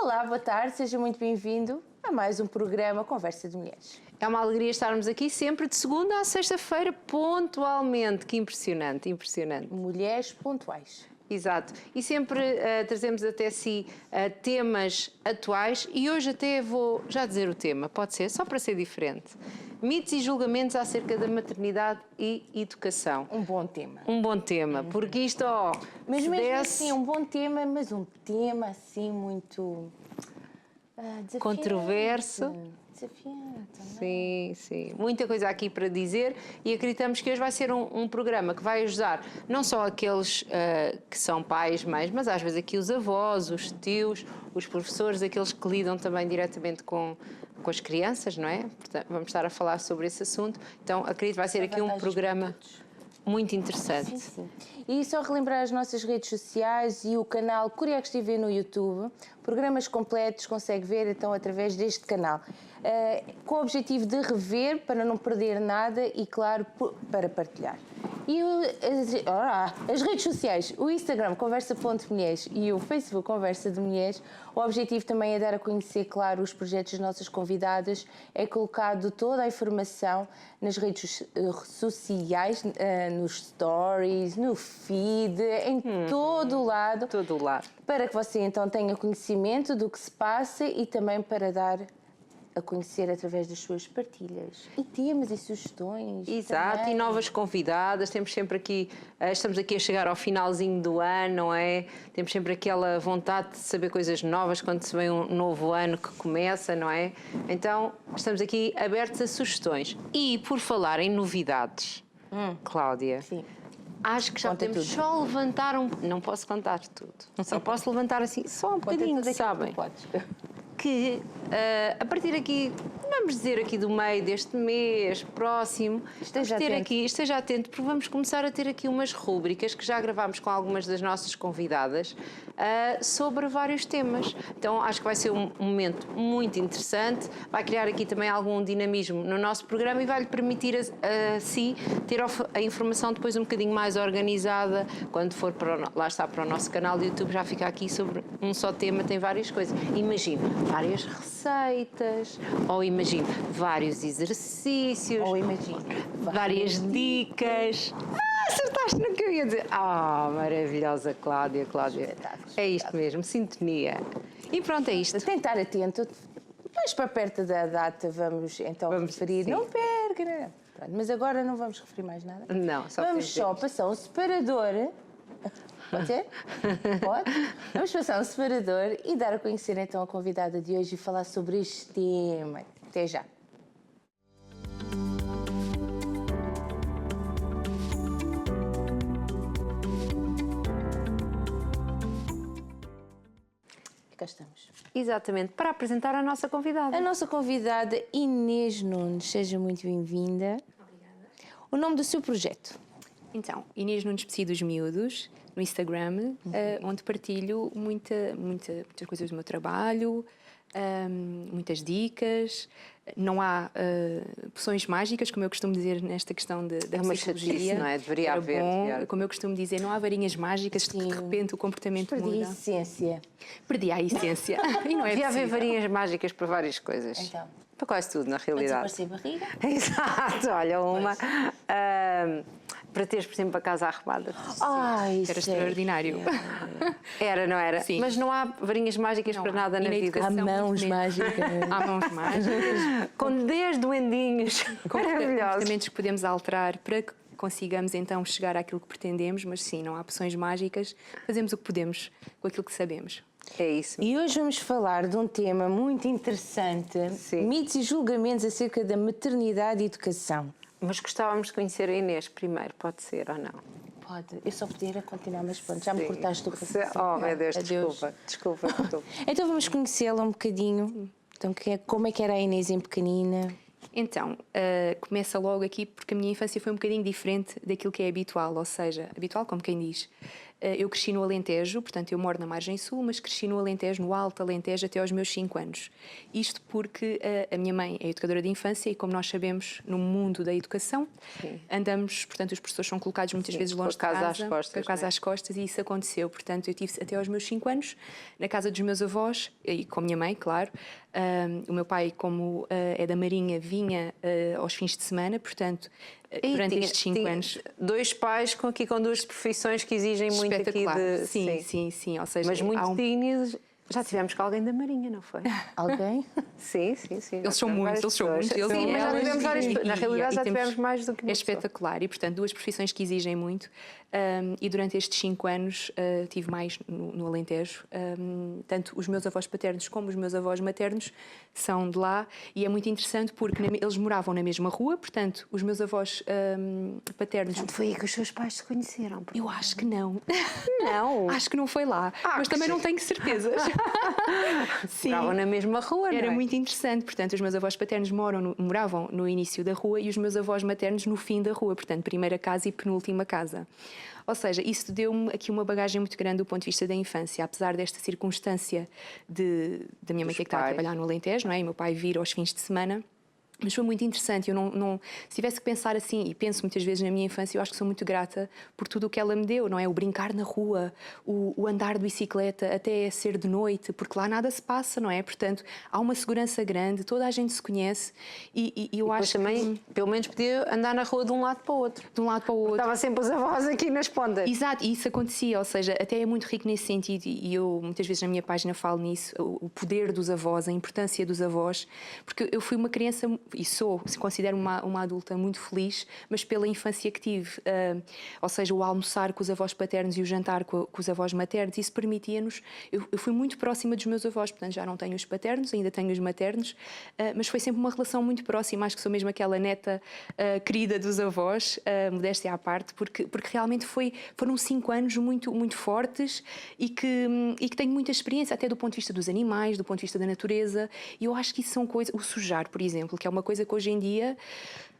Olá, boa tarde, seja muito bem-vindo a mais um programa Conversa de Mulheres. É uma alegria estarmos aqui sempre de segunda à sexta-feira, pontualmente. Que impressionante, impressionante. Mulheres pontuais. Exato. E sempre trazemos até si temas atuais e hoje até vou já dizer o tema, pode ser, só para ser diferente. Mitos e julgamentos acerca da maternidade e educação. Um bom tema. Um bom tema, porque isto, Mas se mesmo desse... assim, um bom tema, mas um tema assim muito... desafiante. Controverso. Desafiante, não é? Sim, sim. Muita coisa aqui para dizer e acreditamos que hoje vai ser um programa que vai ajudar não só aqueles que são pais, mães, mas às vezes aqui os avós, os tios, os professores, aqueles que lidam também diretamente com as crianças, não é? Portanto, vamos estar a falar sobre esse assunto. Então, acredito que vai ser aqui um programa muito interessante. Sim, sim. E só relembrar as nossas redes sociais e o canal Curiacos TV no YouTube. Programas completos consegue ver então através deste canal. Com o objetivo de rever para não perder nada e, claro, para partilhar. E as redes sociais, o Instagram Conversa.Mulheres e o Facebook Conversa de Mulheres, o objetivo também é dar a conhecer, claro, os projetos das nossas convidadas, é colocado toda a informação nas redes sociais, nos stories, no feed, em todo o lado. Todo o lado. Para que você então tenha conhecimento do que se passa e também para dar a conhecer através das suas partilhas. E temas e sugestões. Exato, também. E novas convidadas, temos sempre aqui, estamos aqui a chegar ao finalzinho do ano, não é? Temos sempre aquela vontade de saber coisas novas quando se vem um novo ano que começa, não é? Então, estamos aqui abertos a sugestões. E, por falar em novidades, Cláudia... Sim. Acho que já podemos só levantar Não posso contar tudo. Só posso levantar assim, só um bocadinho, sabem? Que a partir daqui, vamos dizer aqui do meio deste mês, próximo, esteja atento, porque vamos começar a ter aqui umas rúbricas que já gravámos com algumas das nossas convidadas sobre vários temas. Então acho que vai ser um momento muito interessante, vai criar aqui também algum dinamismo no nosso programa e vai-lhe permitir a si ter a informação depois um bocadinho mais organizada, quando for lá está para o nosso canal de YouTube, já fica aqui sobre um só tema, tem várias coisas. Imagino várias receitas, ou imagino vários exercícios, Ou imagino várias dicas. Acertaste no que eu ia dizer. Maravilhosa, Cláudia. É isto mesmo, sintonia. E pronto, é isto. Tem que estar atento. Mais para perto da data vamos então referir. Sim. Não perca, né? Pronto, mas agora não vamos referir mais nada. Não, só vamos só passar um separador. Pode ser? Pode? Vamos passar um separador e dar a conhecer então a convidada de hoje e falar sobre este tema. Até já. Cá estamos. Exatamente, para apresentar a nossa convidada. A nossa convidada Inês Nunes, seja muito bem-vinda. Obrigada. O nome do seu projeto? Então, Inês Nunes Psi dos Miúdos, no Instagram, onde partilho muitas coisas do meu trabalho, muitas dicas. Não há poções mágicas, como eu costumo dizer nesta questão da psicologia. Não é? Deveria haver. Como eu costumo dizer, não há varinhas mágicas que de repente o comportamento Perdi muda. a essência. Perdi a essência. E não é Devia haver possível. varinhas mágicas para várias coisas. Então. Para quase tudo, na realidade. Desaparecer barriga. Exato, olha, uma. Para teres, por exemplo, a casa arrumada. Ai, Era extraordinário. Era, não era? Sim. Mas não há varinhas mágicas Não para há. nada E na na vida. educação, Há mãos muito menos. mágicas. Há mãos mágicas. Com 10 duendinhos maravilhosos. Comportamentos que podemos alterar para que consigamos então chegar àquilo que pretendemos, mas sim, não há opções mágicas, fazemos o que podemos com aquilo que sabemos. É isso. E hoje vamos falar de um tema muito interessante. Sim. Mitos e julgamentos acerca da maternidade e educação. Mas gostávamos de conhecer a Inês primeiro, pode ser ou não? Pode. Eu só podia continuar, mas pronto, já me cortaste o raciocínio. Oh, meu Deus, Adeus. desculpa. Então vamos conhecê-la um bocadinho. Então, como é que era a Inês em pequenina? Então, começa logo aqui porque a minha infância foi um bocadinho diferente daquilo que é habitual, ou seja, habitual como quem diz. Eu cresci no Alentejo, portanto eu moro na margem sul, mas cresci no Alentejo, no Alto Alentejo, até aos meus 5 anos. Isto porque a minha mãe é educadora de infância e, como nós sabemos, no mundo da educação, andamos, portanto os professores são colocados muitas vezes longe de casa, com a casa às costas, e isso aconteceu. Portanto, eu tive até aos meus 5 anos na casa dos meus avós, e com a minha mãe, claro. O meu pai, como é da Marinha, vinha aos fins de semana, portanto, durante estes 5 anos. 2 pais com 2 profissões que exigem muito aqui de... Sim. Ou seja, mas muito dignos. Já tivemos com alguém da Marinha, não foi? Alguém? Sim. Eles são muitos. Sim, mas já tivemos várias... Na realidade já tivemos mais do que uma É espetacular. E, portanto, 2 profissões que exigem muito. E durante estes 5 anos tive mais no Alentejo. Tanto os meus avós paternos como os meus avós maternos são de lá. E é muito interessante porque eles moravam na mesma rua. Portanto, os meus avós paternos... Portanto, foi aí que os seus pais se conheceram? Eu acho que não. Não? Acho que não foi lá. Mas também não tenho certezas. Sim. Moravam na mesma rua, não é? Era muito interessante. Portanto, os meus avós paternos moravam no início da rua e os meus avós maternos no fim da rua. Portanto, primeira casa e penúltima casa. Ou seja, isso deu-me aqui uma bagagem muito grande do ponto de vista da infância. Apesar desta circunstância da minha mãe ter que estar a trabalhar no Alentejo, não é? E meu pai vir aos fins de semana. Mas foi muito interessante. Eu se tivesse que pensar assim, e penso muitas vezes na minha infância, eu acho que sou muito grata por tudo o que ela me deu, não é? O brincar na rua, o andar de bicicleta até ser de noite, porque lá nada se passa, não é? Portanto, há uma segurança grande, toda a gente se conhece e eu acho também, que... pelo menos podia andar na rua de um lado para o outro. De um lado para o outro. Estava sempre os avós aqui nas pontas. Exato, e isso acontecia, ou seja, até é muito rico nesse sentido e eu muitas vezes na minha página falo nisso, o poder dos avós, a importância dos avós, porque eu fui uma criança... E considero uma adulta muito feliz, mas pela infância que tive, ou seja, o almoçar com os avós paternos e o jantar com os avós maternos, isso permitia-nos... Eu fui muito próxima dos meus avós, portanto já não tenho os paternos, ainda tenho os maternos, mas foi sempre uma relação muito próxima. Acho que sou mesmo aquela neta querida dos avós, modéstia à parte, porque realmente foram 5 anos muito, muito fortes e que tenho muita experiência, até do ponto de vista dos animais, do ponto de vista da natureza, e eu acho que isso são coisas... O sujar, por exemplo, que é uma coisa que hoje em dia,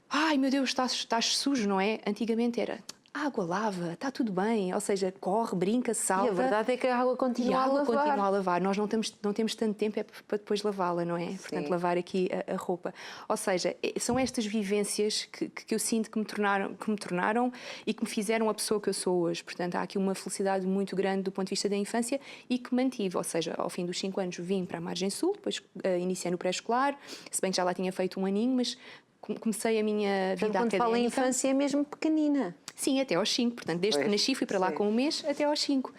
ai meu Deus, estás sujo, não é? Antigamente era água, lava, está tudo bem, ou seja, corre, brinca, salta. E a verdade é que a água continua a lavar. Nós não temos tanto tempo para depois lavá-la, não é? Sim. Portanto, lavar aqui a roupa. Ou seja, são estas vivências que eu sinto que me tornaram e que me fizeram a pessoa que eu sou hoje. Portanto, há aqui uma felicidade muito grande do ponto de vista da infância e que mantive. Ou seja, ao fim dos 5 anos vim para a Margem Sul, depois iniciei no pré-escolar, se bem que já lá tinha feito 1 aninho, mas comecei a minha vida académica. Quando fala em infância é mesmo pequenina. Sim, até aos 5. Portanto, desde que nasci fui para lá com 1 mês até aos 5.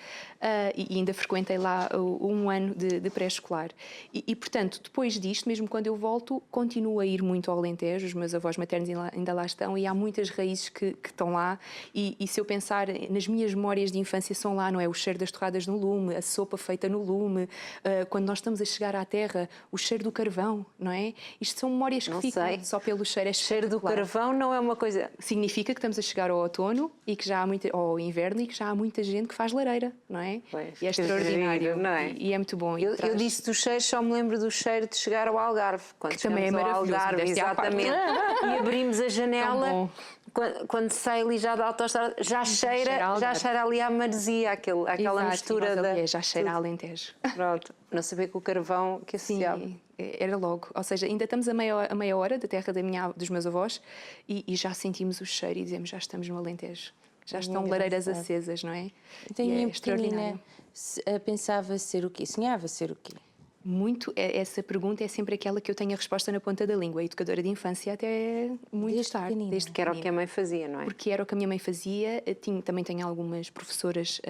E ainda frequentei lá 1 ano de pré-escolar. E, portanto, depois disto, mesmo quando eu volto, continuo a ir muito ao Alentejo. Os meus avós maternos ainda lá estão e há muitas raízes que estão lá. E se eu pensar nas minhas memórias de infância, são lá, não é? O cheiro das torradas no lume, a sopa feita no lume, quando nós estamos a chegar à terra, o cheiro do carvão, não é? Isto são memórias que ficam só pelo cheiro. Cheiro do carvão não é uma coisa... Significa que estamos a chegar ao outono e que já há ao inverno e que já há muita gente que faz lareira, não é? Pois, e é extraordinário, não é? E é muito bom. Eu disse do cheiro, só me lembro do cheiro de chegar ao Algarve. Quando que também é maravilhoso. Algarve, exatamente. E abrimos a janela, quando sai ali já da autoestrada, já cheira ali à maresia, aquela mistura já cheira a Alentejo. Pronto, não saber que o carvão que associava. Sim, era logo. Ou seja, ainda estamos a meia hora da terra dos meus avós e já sentimos o cheiro e dizemos, já estamos no Alentejo. Já estão lareiras acesas, não é? Então, é extraordinário. Pensava ser o quê? Sonhava ser o quê? Muito, essa pergunta é sempre aquela que eu tenho a resposta na ponta da língua. Educadora de infância até muito tarde. Desde que era o que a mãe fazia, não é? Porque era o que a minha mãe fazia. Também tenho algumas professoras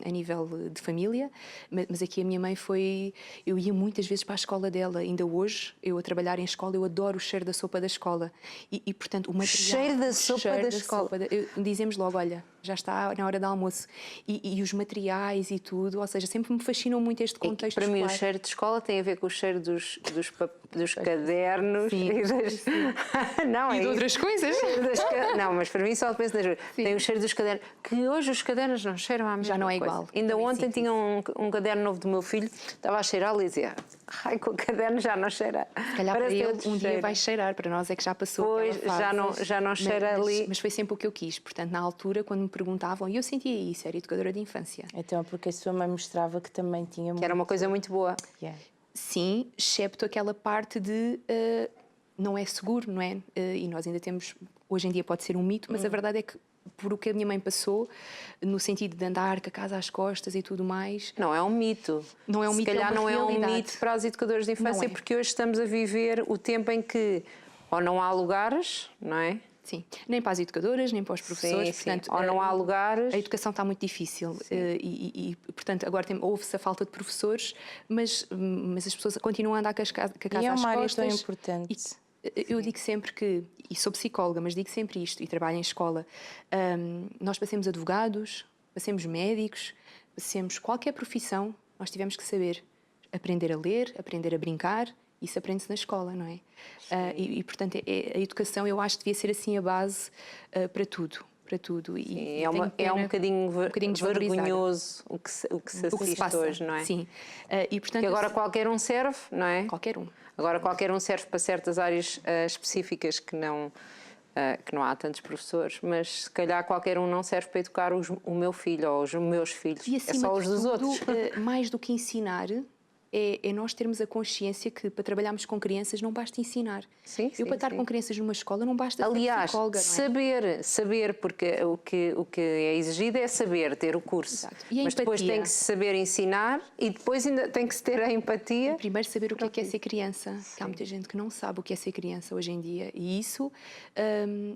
a nível de família, mas aqui a minha mãe foi... Eu ia muitas vezes para a escola dela. Ainda hoje, eu a trabalhar em escola, eu adoro o cheiro da sopa da escola. E portanto, o material... Cheiro da sopa da escola. Dizemos logo, olha, já está na hora do almoço. E os materiais e tudo, ou seja, sempre me fascinam muito este contexto escolar. Para mim, o cheiro de escola tem a ver com o cheiro dos cadernos. Sim. Não, e de outras coisas. Não, mas para mim só penso nas... Tem o cheiro dos cadernos, que hoje os cadernos não cheiram à mesma Já não é coisa. igual. Ainda ontem tinha um caderno novo do meu filho, estava a cheirá-lo e dizia, Ai, com o caderno já não cheira. Se calhar para ele um dia vai cheirar, para nós é que já passou. Pois, já não cheira ali. Mas foi sempre o que eu quis. Portanto, na altura, quando me perguntavam, e eu sentia isso, era educadora de infância. Então, porque a sua mãe mostrava que também tinha Que era uma coisa muito boa. Yeah. Sim, excepto aquela parte de não é seguro, não é? E nós ainda temos, hoje em dia pode ser um mito, mas a verdade é que por o que a minha mãe passou, no sentido de andar com a casa às costas e tudo mais... Não é um mito. Não é um mito, Se calhar é uma não realidade. É um mito para os educadores de infância, porque hoje estamos a viver o tempo em que ou não há lugares, não é? Sim, nem para as educadoras, nem para os professores. Sim, portanto, ou não há lugares. A educação está muito difícil portanto, agora houve-se a falta de professores, mas as pessoas continuam a andar com a casa às costas. E é uma área tão importante. Eu digo sempre que, e sou psicóloga, mas digo sempre isto, e trabalho em escola, nós passemos advogados, passemos médicos, passemos qualquer profissão, nós tivemos que saber aprender a ler, aprender a brincar. Isso aprende-se na escola, não é? Portanto, a educação, eu acho que devia ser assim a base para tudo. Para tudo. E é um bocadinho vergonhoso o que se assiste hoje, não é? Sim. E, portanto, que agora qualquer um serve, não é? Qualquer um. Agora qualquer um serve para certas áreas específicas que não há tantos professores, mas se calhar qualquer um não serve para educar o meu filho ou os meus filhos. E, é só os dos outros. Mais do que ensinar... É nós termos a consciência que para trabalharmos com crianças não basta ensinar. Eu para estar com crianças numa escola não basta ser psicóloga. Aliás, saber, porque o que é exigido é saber, ter o curso. Exato. E a mas empatia. Depois tem que se saber ensinar e depois ainda tem que se ter a empatia. E primeiro saber o que é ser criança. Que há muita gente que não sabe o que é ser criança hoje em dia. E isso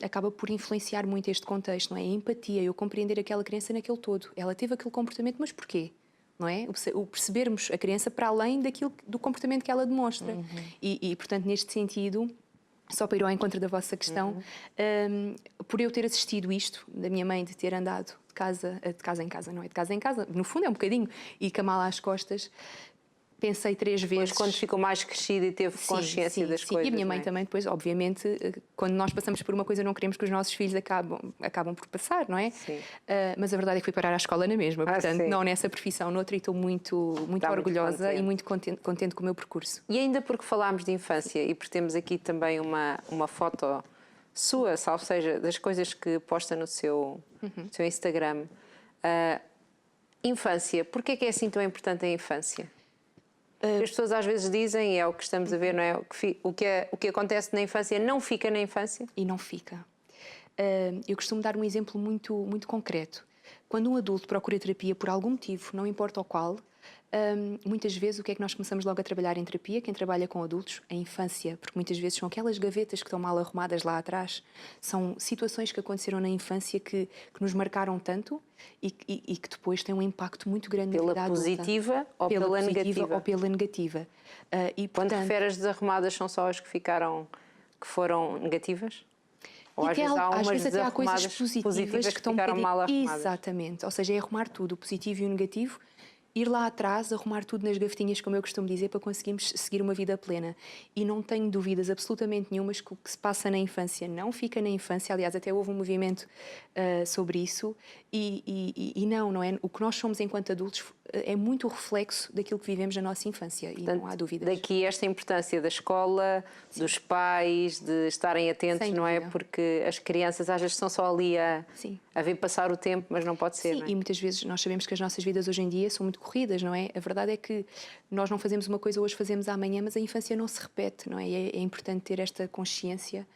acaba por influenciar muito este contexto, não é? A empatia, eu compreender aquela criança naquele todo. Ela teve aquele comportamento, mas porquê? Não é? O percebermos a criança para além do comportamento que ela demonstra. Portanto, neste sentido, só para ir ao encontro da vossa questão, por eu ter assistido isto, da minha mãe de ter andado de casa em casa, não é? De casa em casa, no fundo é um bocadinho, e com a mala às costas, pensei 3 vezes... Mas quando ficou mais crescida e teve consciência das coisas. E a minha mãe também depois, obviamente, quando nós passamos por uma coisa não queremos que os nossos filhos acabam por passar, não é? Mas a verdade é que fui parar à escola na mesma, portanto, não nessa profissão, noutra, e estou muito orgulhosa e muito contente com o meu percurso. E ainda porque falámos de infância e porque temos aqui também uma foto sua, salvo seja, das coisas que posta no seu Instagram. Infância, porquê é que é assim tão importante a infância? As pessoas às vezes dizem, e é o que estamos a ver, não é? O que acontece na infância não fica na infância? E não fica. Eu costumo dar um exemplo muito, muito concreto. Quando um adulto procura terapia por algum motivo, não importa o qual, muitas vezes o que é que nós começamos logo a trabalhar em terapia? Quem trabalha com adultos? A infância, porque muitas vezes são aquelas gavetas que estão mal arrumadas lá atrás, são situações que aconteceram na infância que nos marcaram tanto e que depois têm um impacto muito grande na vida adulta. Pela positiva ou pela negativa? Ou pela negativa. Quando refere as desarrumadas, são só as que foram negativas? Ou às vezes até há coisas positivas que estão ficaram mal arrumadas? Exatamente, ou seja, é arrumar tudo, o positivo e o negativo, ir lá atrás, arrumar tudo nas gavetinhas, como eu costumo dizer, para conseguirmos seguir uma vida plena. E não tenho dúvidas absolutamente nenhumas que o que se passa na infância não fica na infância. Aliás, até houve um movimento sobre isso. E não é? O que nós somos enquanto adultos é muito o reflexo daquilo que vivemos na nossa infância. E portanto, não há dúvidas. Daqui esta importância da escola, dos pais, de estarem atentos, não é? Porque as crianças às vezes estão só ali a ver passar o tempo, mas não pode ser. Sim, não é? E muitas vezes nós sabemos que as nossas vidas hoje em dia são muito corridas, não é? A verdade é que nós não fazemos uma coisa hoje, fazemos amanhã, mas a infância não se repete, não é? E é importante ter esta consciência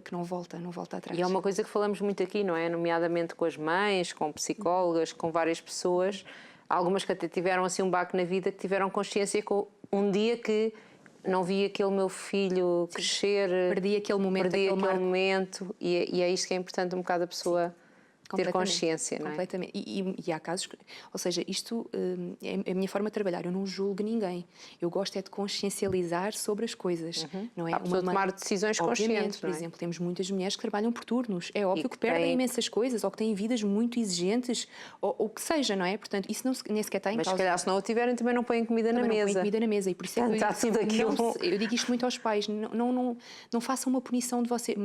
que não volta atrás. E é uma coisa que falamos muito aqui, não é? Nomeadamente com as mães, com psicólogas, com várias pessoas, algumas que até tiveram assim um baque na vida, que tiveram consciência que um dia que não vi aquele meu filho crescer, perdi aquele momento, e é isto que é importante um bocado a pessoa ter consciência, não é? Completamente. E há casos, ou seja, isto é a minha forma de trabalhar, eu não julgo ninguém. Eu gosto é de consciencializar sobre as coisas, não é? Há pessoa tomar decisões conscientes, por exemplo, temos muitas mulheres que trabalham por turnos. É óbvio que perdem imensas coisas, ou que têm vidas muito exigentes, ou o que seja, não é? Portanto, isso nem sequer está em causa. Mas se calhar se não o tiverem, também não põem comida na mesa. Não põem comida na mesa, e por isso é que eu digo isto muito aos pais, não façam uma punição de você,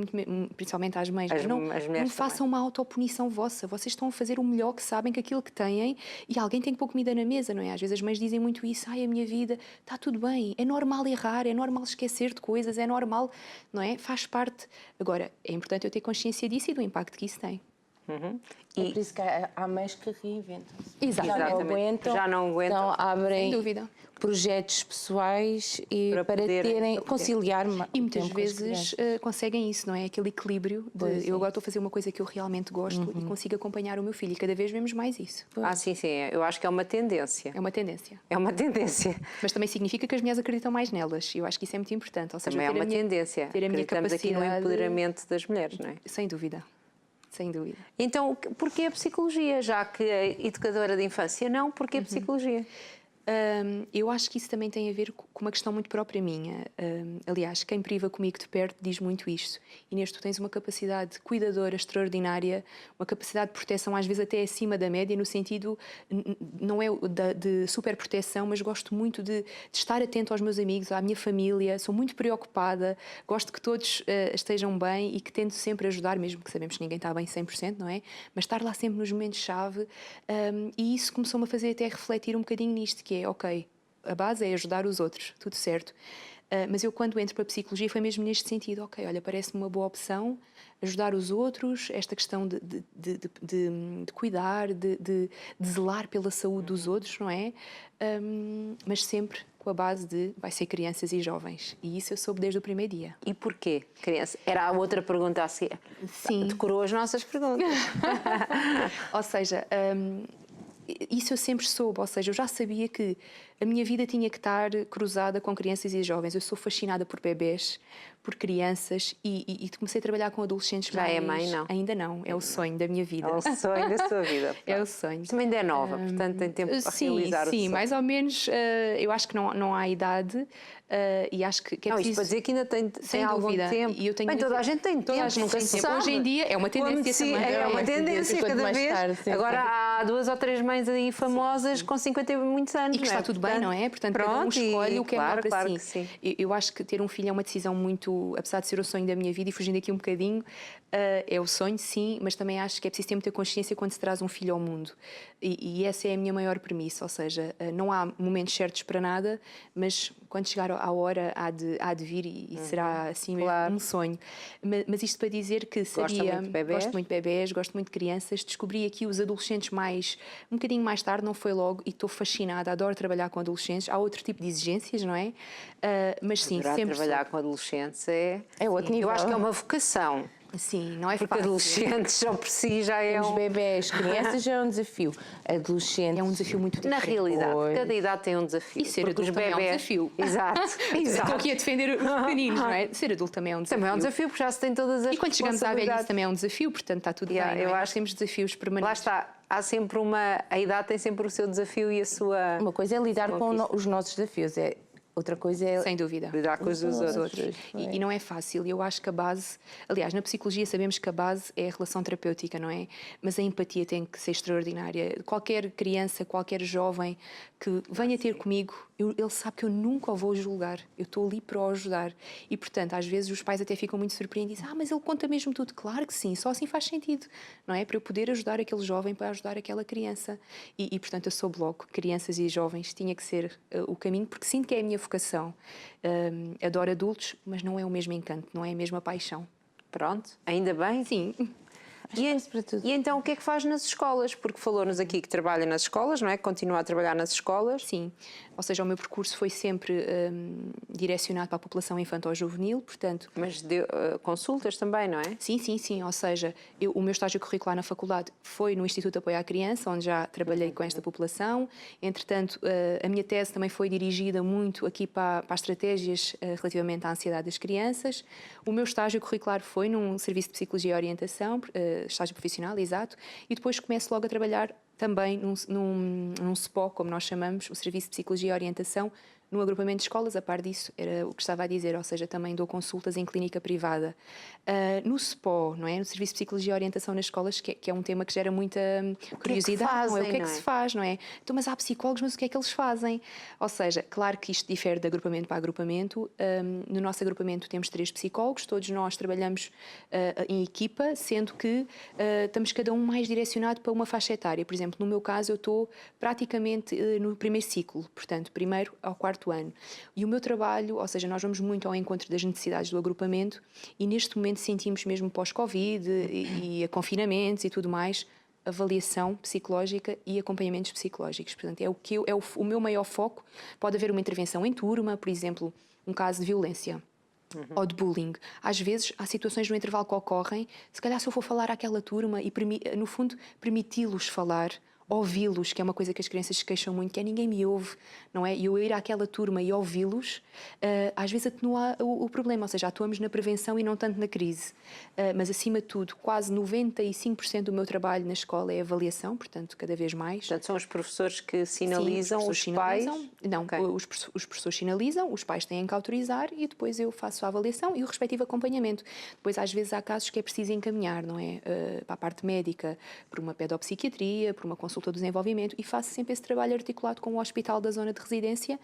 principalmente às mães, não façam uma autopunição vossa. Vocês estão a fazer o melhor que sabem que aquilo que têm e alguém tem que pôr comida na mesa, não é? Às vezes as mães dizem muito isso, ai, a minha vida, está tudo bem, é normal errar, é normal esquecer de coisas, é normal, não é? Faz parte. Agora, é importante eu ter consciência disso e do impacto que isso tem. É por isso que há mães que reinventam-se. Exatamente. Já não aguentam. Então abrem Sem dúvida. projetos pessoais e Para para poderem- terem, conciliar E muitas tempo com as vezes crianças. conseguem isso, não é? Aquele equilíbrio de Pois é. eu agora estou a fazer uma coisa que eu realmente gosto e consigo acompanhar o meu filho. E cada vez vemos mais isso. Sim, sim. Eu acho que é uma tendência. É uma tendência. É uma tendência. Mas também significa que as mulheres acreditam mais nelas. E eu acho que isso é muito importante. Ou seja, Também é ter a uma minha- tendência. ter a minha Acreditamos aqui no capacidade- empoderamento das mulheres, não é? Sem dúvida. Sem dúvida. Então, porquê a psicologia? Já que a educadora de infância não, porquê a psicologia? Eu acho que isso também tem a ver com uma questão muito própria minha. Aliás, quem priva comigo de perto diz muito isto. Inês, tu tens uma capacidade cuidadora extraordinária, uma capacidade de proteção às vezes até acima da média, no sentido, não é de super proteção, mas gosto muito de estar atento aos meus amigos, à minha família, sou muito preocupada, gosto que todos estejam bem e que tento sempre ajudar, mesmo que sabemos que ninguém está bem 100%, não é? Mas estar lá sempre nos momentos-chave, e isso começou-me a fazer até refletir um bocadinho nisto, que é, ok, a base é ajudar os outros, tudo certo. Mas eu, quando entro para a psicologia, foi mesmo neste sentido. Ok, olha, parece-me uma boa opção ajudar os outros, esta questão de cuidar, de zelar pela saúde dos outros, não é? Mas sempre com a base de vai ser crianças e jovens. E isso eu soube desde o primeiro dia. E porquê? Criança? Era a outra pergunta a seguir. Sim. Decorou as nossas perguntas. Ou seja, isso eu sempre soube, ou seja, eu já sabia que a minha vida tinha que estar cruzada com crianças e jovens. Eu sou fascinada por bebés, por crianças e comecei a trabalhar com adolescentes Já mais... é mãe, não? Ainda não, é o sonho da minha vida. É o sonho da sua vida. É o sonho. Mas também ainda é nova, portanto tem tempo para realizar o sonho. Sim, mais ou menos, eu acho que não há idade e acho que é Não, preciso... isto para dizer que ainda tem Sem algum dúvida. tempo. E eu tenho Bem, muita- toda a gente tem tempo, Toda a gente nunca tem se tempo. sabe. Hoje em dia é uma tendência também. É uma tendência quanto cada mais vez. tarde, sim, Agora há 2 ou 3 mães aí famosas com 50 e muitos anos. E que não é? está tudo bem, não é? Portanto, cada um pronto, escolhe o que é claro, melhor para claro si. que sim. Eu acho que ter um filho é uma decisão muito, apesar de ser o sonho da minha vida e fugindo aqui um bocadinho, é o sonho, sim, mas também acho que é preciso ter muita consciência quando se traz um filho ao mundo. E essa é a minha maior premissa, ou seja, não há momentos certos para nada, mas quando chegar à hora há de vir e será assim mesmo Claro. um sonho. Mas isto para dizer que sabia, muito de bebés? gosto muito de bebés, gosto muito de crianças, descobri aqui os adolescentes um bocadinho mais tarde, não foi logo, e estou fascinada, adoro trabalhar com adolescentes. Há outro tipo de exigências, não é? Mas sim, Adorar sempre trabalhar com adolescentes é outro nível. Eu acho que é uma vocação. Sim, não é Porque fácil. adolescentes só por si já é Os um... bebés, crianças já é um desafio. Adolescentes. É um desafio muito Na diferente. realidade, Pois. cada idade tem um desafio. E ser porque adulto os também é um bebés... desafio. Exato, Estou exato. aqui a defender os pequeninos, não é? Ser adulto também é um desafio. Também é um desafio, porque já se tem todas as E quando chegamos à velhice responsabilidades. também é um desafio, portanto está tudo Yeah, bem. eu Não é? acho- Nós temos desafios Lá permanentes. está, há sempre uma... A idade tem sempre o seu desafio e a sua... Uma coisa é lidar com os nossos desafios, outra coisa é Sem dúvida. Lidar com os dos outros. outros. E não é fácil. Eu acho que a base, aliás, na psicologia sabemos que a base é a relação terapêutica, não é? Mas a empatia tem que ser extraordinária. Qualquer criança, qualquer jovem que venha ter comigo, ele sabe que eu nunca o vou julgar. Eu estou ali para o ajudar. E, portanto, às vezes os pais até ficam muito surpreendidos. Mas ele conta mesmo tudo. Claro que sim, só assim faz sentido, não é? Para eu poder ajudar aquele jovem, para ajudar aquela criança. Portanto, eu soube logo, crianças e jovens, tinha que ser o caminho, porque sinto que é a minha vocação. Adoro adultos, mas não é o mesmo encanto, não é a mesma paixão. Pronto, ainda bem. Sim. E então o que é que faz nas escolas? Porque falou-nos aqui que trabalha nas escolas, não é? Que continua a trabalhar nas escolas. Sim, ou seja, o meu percurso foi sempre direcionado para a população infantil-juvenil, portanto... Mas deu consultas também, não é? Sim, ou seja, o meu estágio curricular na faculdade foi no Instituto de Apoio à Criança, onde já trabalhei com esta população. Entretanto, a minha tese também foi dirigida muito aqui para as estratégias relativamente à ansiedade das crianças. O meu estágio curricular foi num serviço de psicologia e orientação, estágio profissional, exato, e depois começo logo a trabalhar também num SPO, como nós chamamos, o Serviço de Psicologia e Orientação, no agrupamento de escolas. A par disso, era o que estava a dizer, ou seja, também dou consultas em clínica privada. No SPO, não é? No Serviço de Psicologia e Orientação nas escolas, que é um tema que gera muita curiosidade, não é? O que é que se faz, não é? Então, mas há psicólogos, mas o que é que eles fazem? Ou seja, claro que isto difere de agrupamento para agrupamento. No nosso agrupamento temos 3 psicólogos, todos nós trabalhamos em equipa, sendo que estamos cada um mais direcionado para uma faixa etária. Por exemplo, no meu caso, eu estou praticamente no primeiro ciclo, portanto, primeiro ao 4º ano. E o meu trabalho, ou seja, nós vamos muito ao encontro das necessidades do agrupamento e neste momento sentimos mesmo pós-Covid e a confinamentos e tudo mais, avaliação psicológica e acompanhamentos psicológicos. Portanto, o meu maior foco. Pode haver uma intervenção em turma, por exemplo, um caso de violência. Ou de bullying. Às vezes há situações no intervalo que ocorrem, se calhar se eu for falar àquela turma e, no fundo, permiti-los falar, ouvi-los, que é uma coisa que as crianças se queixam muito, que é ninguém me ouve, não é? E eu ir àquela turma e ouvi-los, às vezes atenua o problema, ou seja, atuamos na prevenção e não tanto na crise. Mas, acima de tudo, quase 95% do meu trabalho na escola é avaliação, portanto, cada vez mais. Portanto, são os professores que sinalizam, sim, os pais? Não, okay. os professores sinalizam, os pais têm que autorizar e depois eu faço a avaliação e o respectivo acompanhamento. Depois, às vezes, há casos que é preciso encaminhar, não é? Para a parte médica, por uma pedopsiquiatria, por uma consulta do desenvolvimento, e faço sempre esse trabalho articulado com o hospital da zona de residência,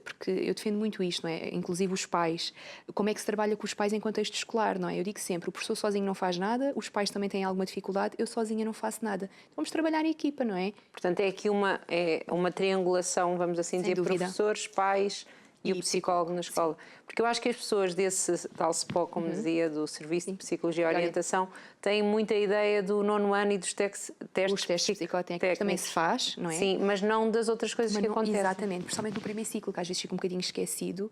porque eu defendo muito isto, não é? Inclusive os pais, como é que se trabalha com os pais em contexto escolar, não é? Eu digo sempre, o professor sozinho não faz nada, os pais também têm alguma dificuldade, eu sozinha não faço nada. Então, vamos trabalhar em equipa, não é? Portanto, é aqui uma triangulação, vamos assim dizer, professores, pais e o psicólogo na escola. Porque eu acho que as pessoas desse tal SPO, como dizia, do Serviço de Psicologia e Orientação, têm muita ideia do 9º ano e dos testes psicotécnicos. Também se faz, não é? Sim, mas não das outras coisas que acontecem. Exatamente, principalmente no primeiro ciclo, que às vezes fica um bocadinho esquecido.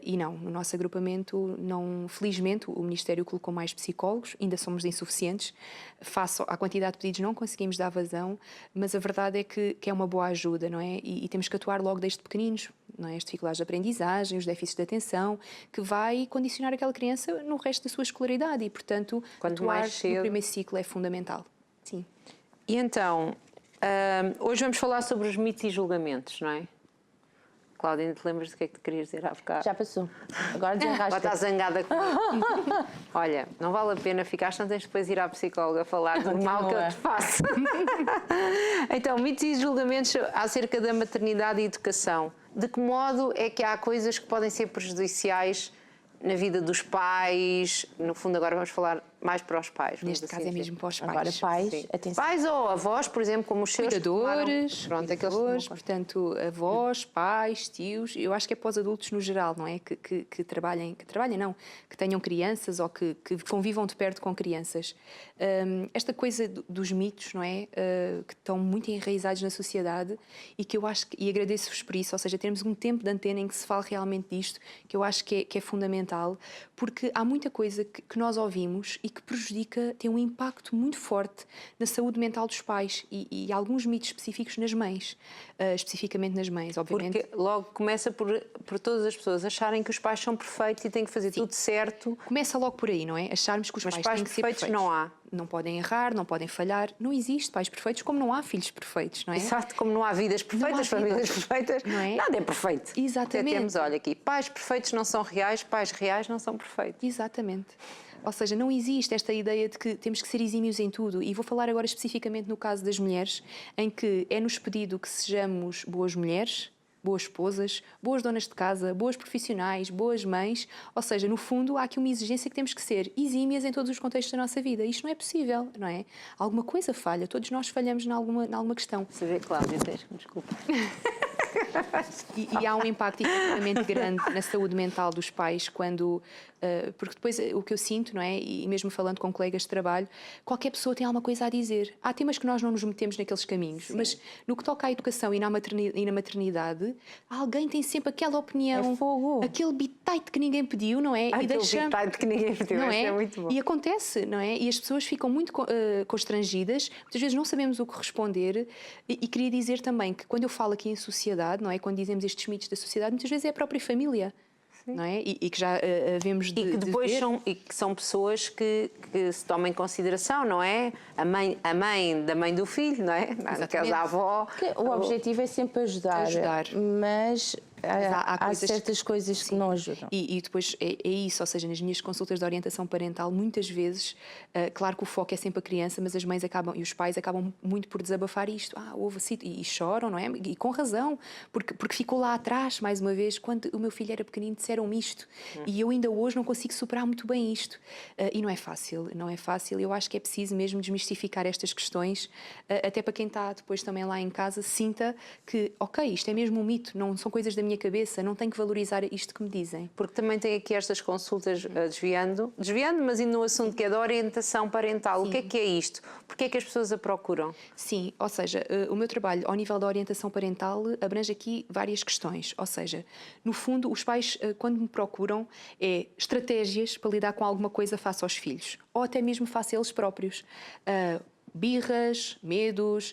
E não, no nosso agrupamento, não, felizmente, o Ministério colocou mais psicólogos, ainda somos insuficientes. Face à quantidade de pedidos, não conseguimos dar vazão, mas a verdade é que é uma boa ajuda, não é? E temos que atuar logo desde pequeninos, não é? As dificuldades de aprendizagem, os déficits de atenção, que vai condicionar aquela criança no resto da sua escolaridade e, portanto, quanto atuar mais cedo, no primeiro ciclo é fundamental. Sim. E então, hoje vamos falar sobre os mitos e julgamentos, não é? Cláudia, ainda te lembras do que é que te querias dizer há bocado? Já passou. Agora desenrasca. Agora estás zangada comigo. Olha, não vale a pena ficar, não tens depois ir à psicóloga falar do mal que eu te faço. Então, mitos e julgamentos acerca da maternidade e educação. De que modo é que há coisas que podem ser prejudiciais na vida dos pais? No fundo, agora vamos falar mais para os pais. Neste caso é mesmo para os pais. Agora, pais, atenção. Pais ou avós, por exemplo, como os seus cuidadores, portanto, avós, pais, tios. Eu acho que é para os adultos no geral, não é? Que trabalhem, que tenham crianças ou que convivam de perto com crianças. Esta coisa dos mitos, não é? Que estão muito enraizados na sociedade e que eu acho, e agradeço-vos por isso, ou seja, termos um tempo de antena em que se fale realmente disto, que eu acho que é fundamental, porque há muita coisa que nós ouvimos e que prejudica, tem um impacto muito forte na saúde mental dos pais e alguns mitos específicos nas mães, especificamente nas mães, obviamente. Porque logo começa por todas as pessoas acharem que os pais são perfeitos e têm que fazer tudo certo. Começa logo por aí, não é? Acharmos que os pais têm que ser perfeitos. Não há. Não podem errar, não podem falhar. Não existe pais perfeitos, como não há filhos perfeitos, não é? Exato, como não há vidas perfeitas, famílias perfeitas, não é? Nada é perfeito. Exatamente. Até temos, olha aqui, pais perfeitos não são reais, pais reais não são perfeitos. Exatamente. Ou seja, não existe esta ideia de que temos que ser exímios em tudo. E vou falar agora especificamente no caso das mulheres, em que é-nos pedido que sejamos boas mulheres, boas esposas, boas donas de casa, boas profissionais, boas mães. Ou seja, no fundo, há aqui uma exigência que temos que ser exímias em todos os contextos da nossa vida. Isto não é possível, não é? Alguma coisa falha, todos nós falhamos em alguma questão. Se vê, Cláudia, desculpa. E há um impacto extremamente grande na saúde mental dos pais quando... porque depois o que eu sinto, não é? E mesmo falando com colegas de trabalho, qualquer pessoa tem alguma coisa a dizer. Há temas que nós não nos metemos naqueles caminhos, sim, mas no que toca à educação e na maternidade, alguém tem sempre aquela opinião, é fogo, aquele bitite que ninguém pediu, não é? Aquele bitite que ninguém pediu, não é muito bom. E acontece, não é? E as pessoas ficam muito constrangidas, muitas vezes não sabemos o que responder. E queria dizer também que quando eu falo aqui em sociedade, não é? Quando dizemos estes mitos da sociedade, muitas vezes é a própria família. não é? E que já vemos e que depois são pessoas que se tomam em consideração, não é? A mãe da mãe do filho, não é? No caso, a avó. O objetivo é sempre ajudar. Mas há certas coisas que não ajudam. E depois é isso, ou seja, nas minhas consultas de orientação parental, muitas vezes, claro que o foco é sempre a criança, mas as mães e os pais acabam muito por desabafar isto. Houve assim, e choram, não é? E com razão, porque ficou lá atrás, mais uma vez, quando o meu filho era pequenino, disseram-me isto. E eu ainda hoje não consigo superar muito bem isto. E não é fácil, não é fácil. Eu acho que é preciso mesmo desmistificar estas questões, até para quem está depois também lá em casa, sinta que, ok, isto é mesmo um mito, não são coisas da minha cabeça, não tenho que valorizar isto que me dizem. Porque também tem aqui estas consultas desviando, mas indo no assunto que é da orientação parental. Sim. O que é isto? Porquê é que as pessoas a procuram? Sim, ou seja, o meu trabalho ao nível da orientação parental abrange aqui várias questões, ou seja, no fundo os pais quando me procuram estratégias para lidar com alguma coisa face aos filhos, ou até mesmo face a eles próprios. Birras, medos,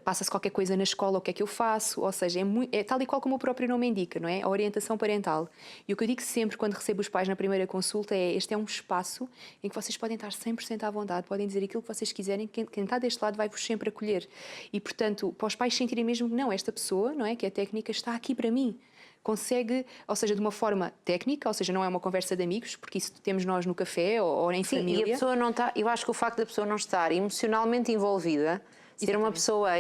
passa-se qualquer coisa na escola, o que é que eu faço? Ou seja, é tal e qual como o próprio nome indica, não é? A orientação parental. E o que eu digo sempre quando recebo os pais na primeira consulta este é um espaço em que vocês podem estar 100% à vontade, podem dizer aquilo que vocês quiserem, quem está deste lado vai-vos sempre acolher. E, portanto, para os pais sentirem mesmo que não, esta pessoa, não é, que é técnica, está aqui para mim. Consegue, ou seja, de uma forma técnica, ou seja, não é uma conversa de amigos, porque isso temos nós no café ou em família. E a pessoa não está, eu acho que o facto da pessoa não estar emocionalmente envolvida, ser uma pessoa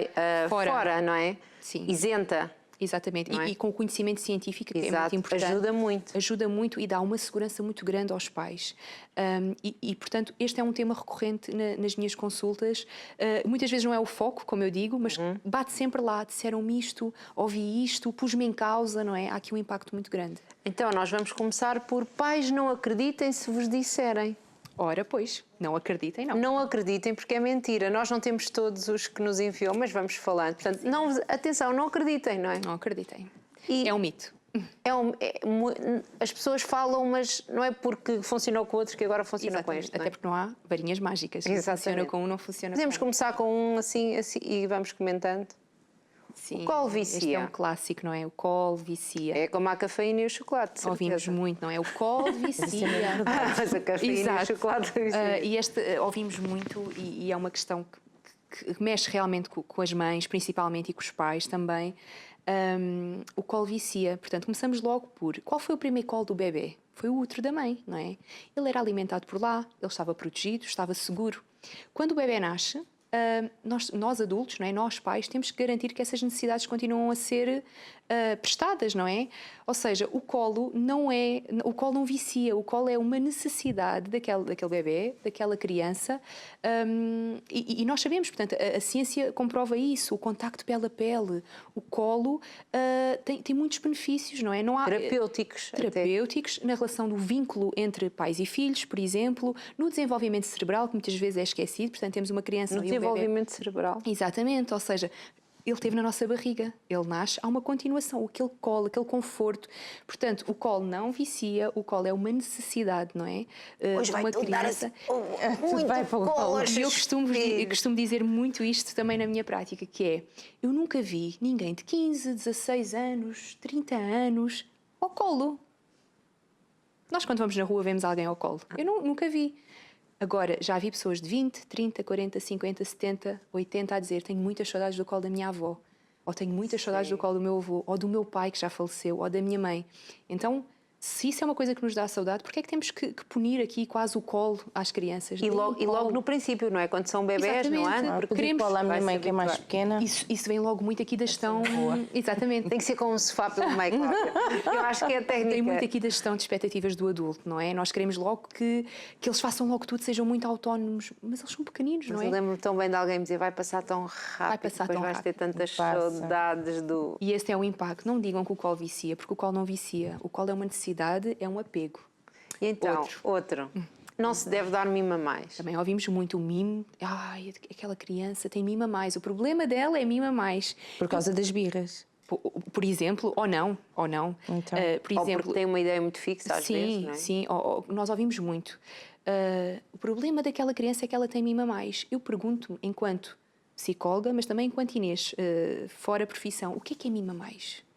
fora, não é? Sim. Isenta. Exatamente, e com o conhecimento científico, que é muito importante. Ajuda muito. Ajuda muito e dá uma segurança muito grande aos pais. Portanto, este é um tema recorrente nas minhas consultas. Muitas vezes não é o foco, como eu digo, mas bate sempre lá. Disseram-me isto, ouvi isto, pus-me em causa, não é? Há aqui um impacto muito grande. Então, nós vamos começar por pais não acreditem se vos disserem. Ora, pois, não acreditem, não. Não acreditem porque é mentira. Nós não temos todos os que nos enviam, mas vamos falando. Portanto, atenção, não acreditem, não é? Não acreditem. É um mito. As pessoas falam, mas não é porque funcionou com outros que agora funciona com este. Até porque não há varinhas mágicas. Funciona com um, não funciona Podemos com começar com um assim e vamos comentando. Sim, o colo vicia. Este é um clássico, não é? O colo vicia. É como a cafeína e o chocolate. Ouvimos muito, não é? O colo vicia. Mas a cafeína e o chocolate vicia. E ouvimos muito e é uma questão que mexe realmente com as mães, principalmente, e com os pais também. O colo vicia. Portanto, começamos logo por... Qual foi o primeiro colo do bebê? Foi o útero da mãe, não é? Ele era alimentado por lá, ele estava protegido, estava seguro. Quando o bebê nasce... nós adultos, não é? Nós pais, temos que garantir que essas necessidades continuam a ser prestadas, não é? Ou seja, o colo não vicia, o colo é uma necessidade daquele bebê, daquela criança, e nós sabemos, portanto, a ciência comprova isso, o contacto pele a pele, o colo tem muitos benefícios, não é? Não há, terapêuticos na relação do vínculo entre pais e filhos, por exemplo, no desenvolvimento cerebral, que muitas vezes é esquecido, portanto, temos uma criança no desenvolvimento cerebral. Exatamente, ou seja, ele esteve na nossa barriga, ele nasce, há uma continuação, aquele colo, aquele conforto. Portanto, o colo não vicia, o colo é uma necessidade, não é? Hoje vai uma criança. Muito vai para o colo. E eu costumo dizer muito isto também na minha prática, que é, eu nunca vi ninguém de 15, 16 anos, 30 anos ao colo. Nós, quando vamos na rua, vemos alguém ao colo. Eu nunca vi. Agora, já vi pessoas de 20, 30, 40, 50, 70, 80 a dizer tenho muitas saudades do colo da minha avó, ou tenho muitas saudades do colo do meu avô, ou do meu pai que já faleceu, ou da minha mãe. Então, se isso é uma coisa que nos dá saudade, porquê é que temos que punir aqui quase o colo às crianças? E logo no princípio, não é? Quando são bebés, exatamente, não é? Porque queremos falar à minha mãe que é mais pequena. Isso vem logo muito aqui da gestão. Exatamente. Tem que ser com um sofá pelo meio, Cláudia. Eu acho que é a técnica. Tem muito aqui da gestão de expectativas do adulto, não é? Nós queremos logo que eles façam logo tudo, sejam muito autónomos, mas eles são pequeninos, não é? Eu lembro-me tão bem de alguém me dizer vai passar tão rápido, depois vais ter tantas saudades do... E esse é o impacto. Não digam que o colo vicia, porque o colo não vicia. O colo é uma necessidade, é um apego. E então, outro. Não se deve dar mimo a mais. Também ouvimos muito o mimo. Ai, aquela criança tem mimo a mais. O problema dela é mimo a mais. Por causa das birras. Por exemplo, ou não. Então. Por exemplo, ou porque tem uma ideia muito fixa às vezes, não é? Sim, nós ouvimos muito. O problema daquela criança é que ela tem mimo a mais. Eu pergunto-me, enquanto psicóloga, mas também enquanto Inês, fora a profissão, o que é mimo a mais?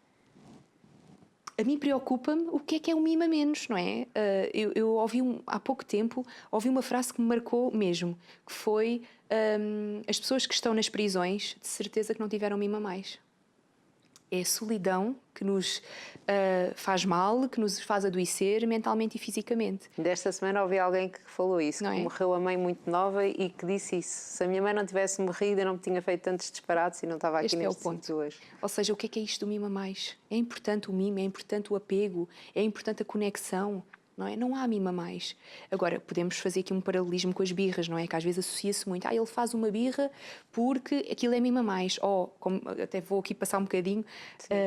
a mim preocupa-me o que é um mimo a menos, não é? Eu ouvi há pouco tempo, ouvi uma frase que me marcou mesmo, que foi as pessoas que estão nas prisões, de certeza que não tiveram mimo a mais. É a solidão que nos faz mal, que nos faz adoecer mentalmente e fisicamente. Desta semana ouvi alguém que falou isso, que morreu a mãe muito nova e que disse isso. Se a minha mãe não tivesse morrido, eu não me tinha feito tantos disparates e não estava aqui neste sítio hoje. Ou seja, o que é isto do mimo a mais? É importante o mimo, é importante o apego, é importante a conexão. Não é? Não há mimo a mais. Agora, podemos fazer aqui um paralelismo com as birras, não é? Que às vezes associa-se muito. Ele faz uma birra porque aquilo é mimo a mais. Ou, como até vou aqui passar um bocadinho,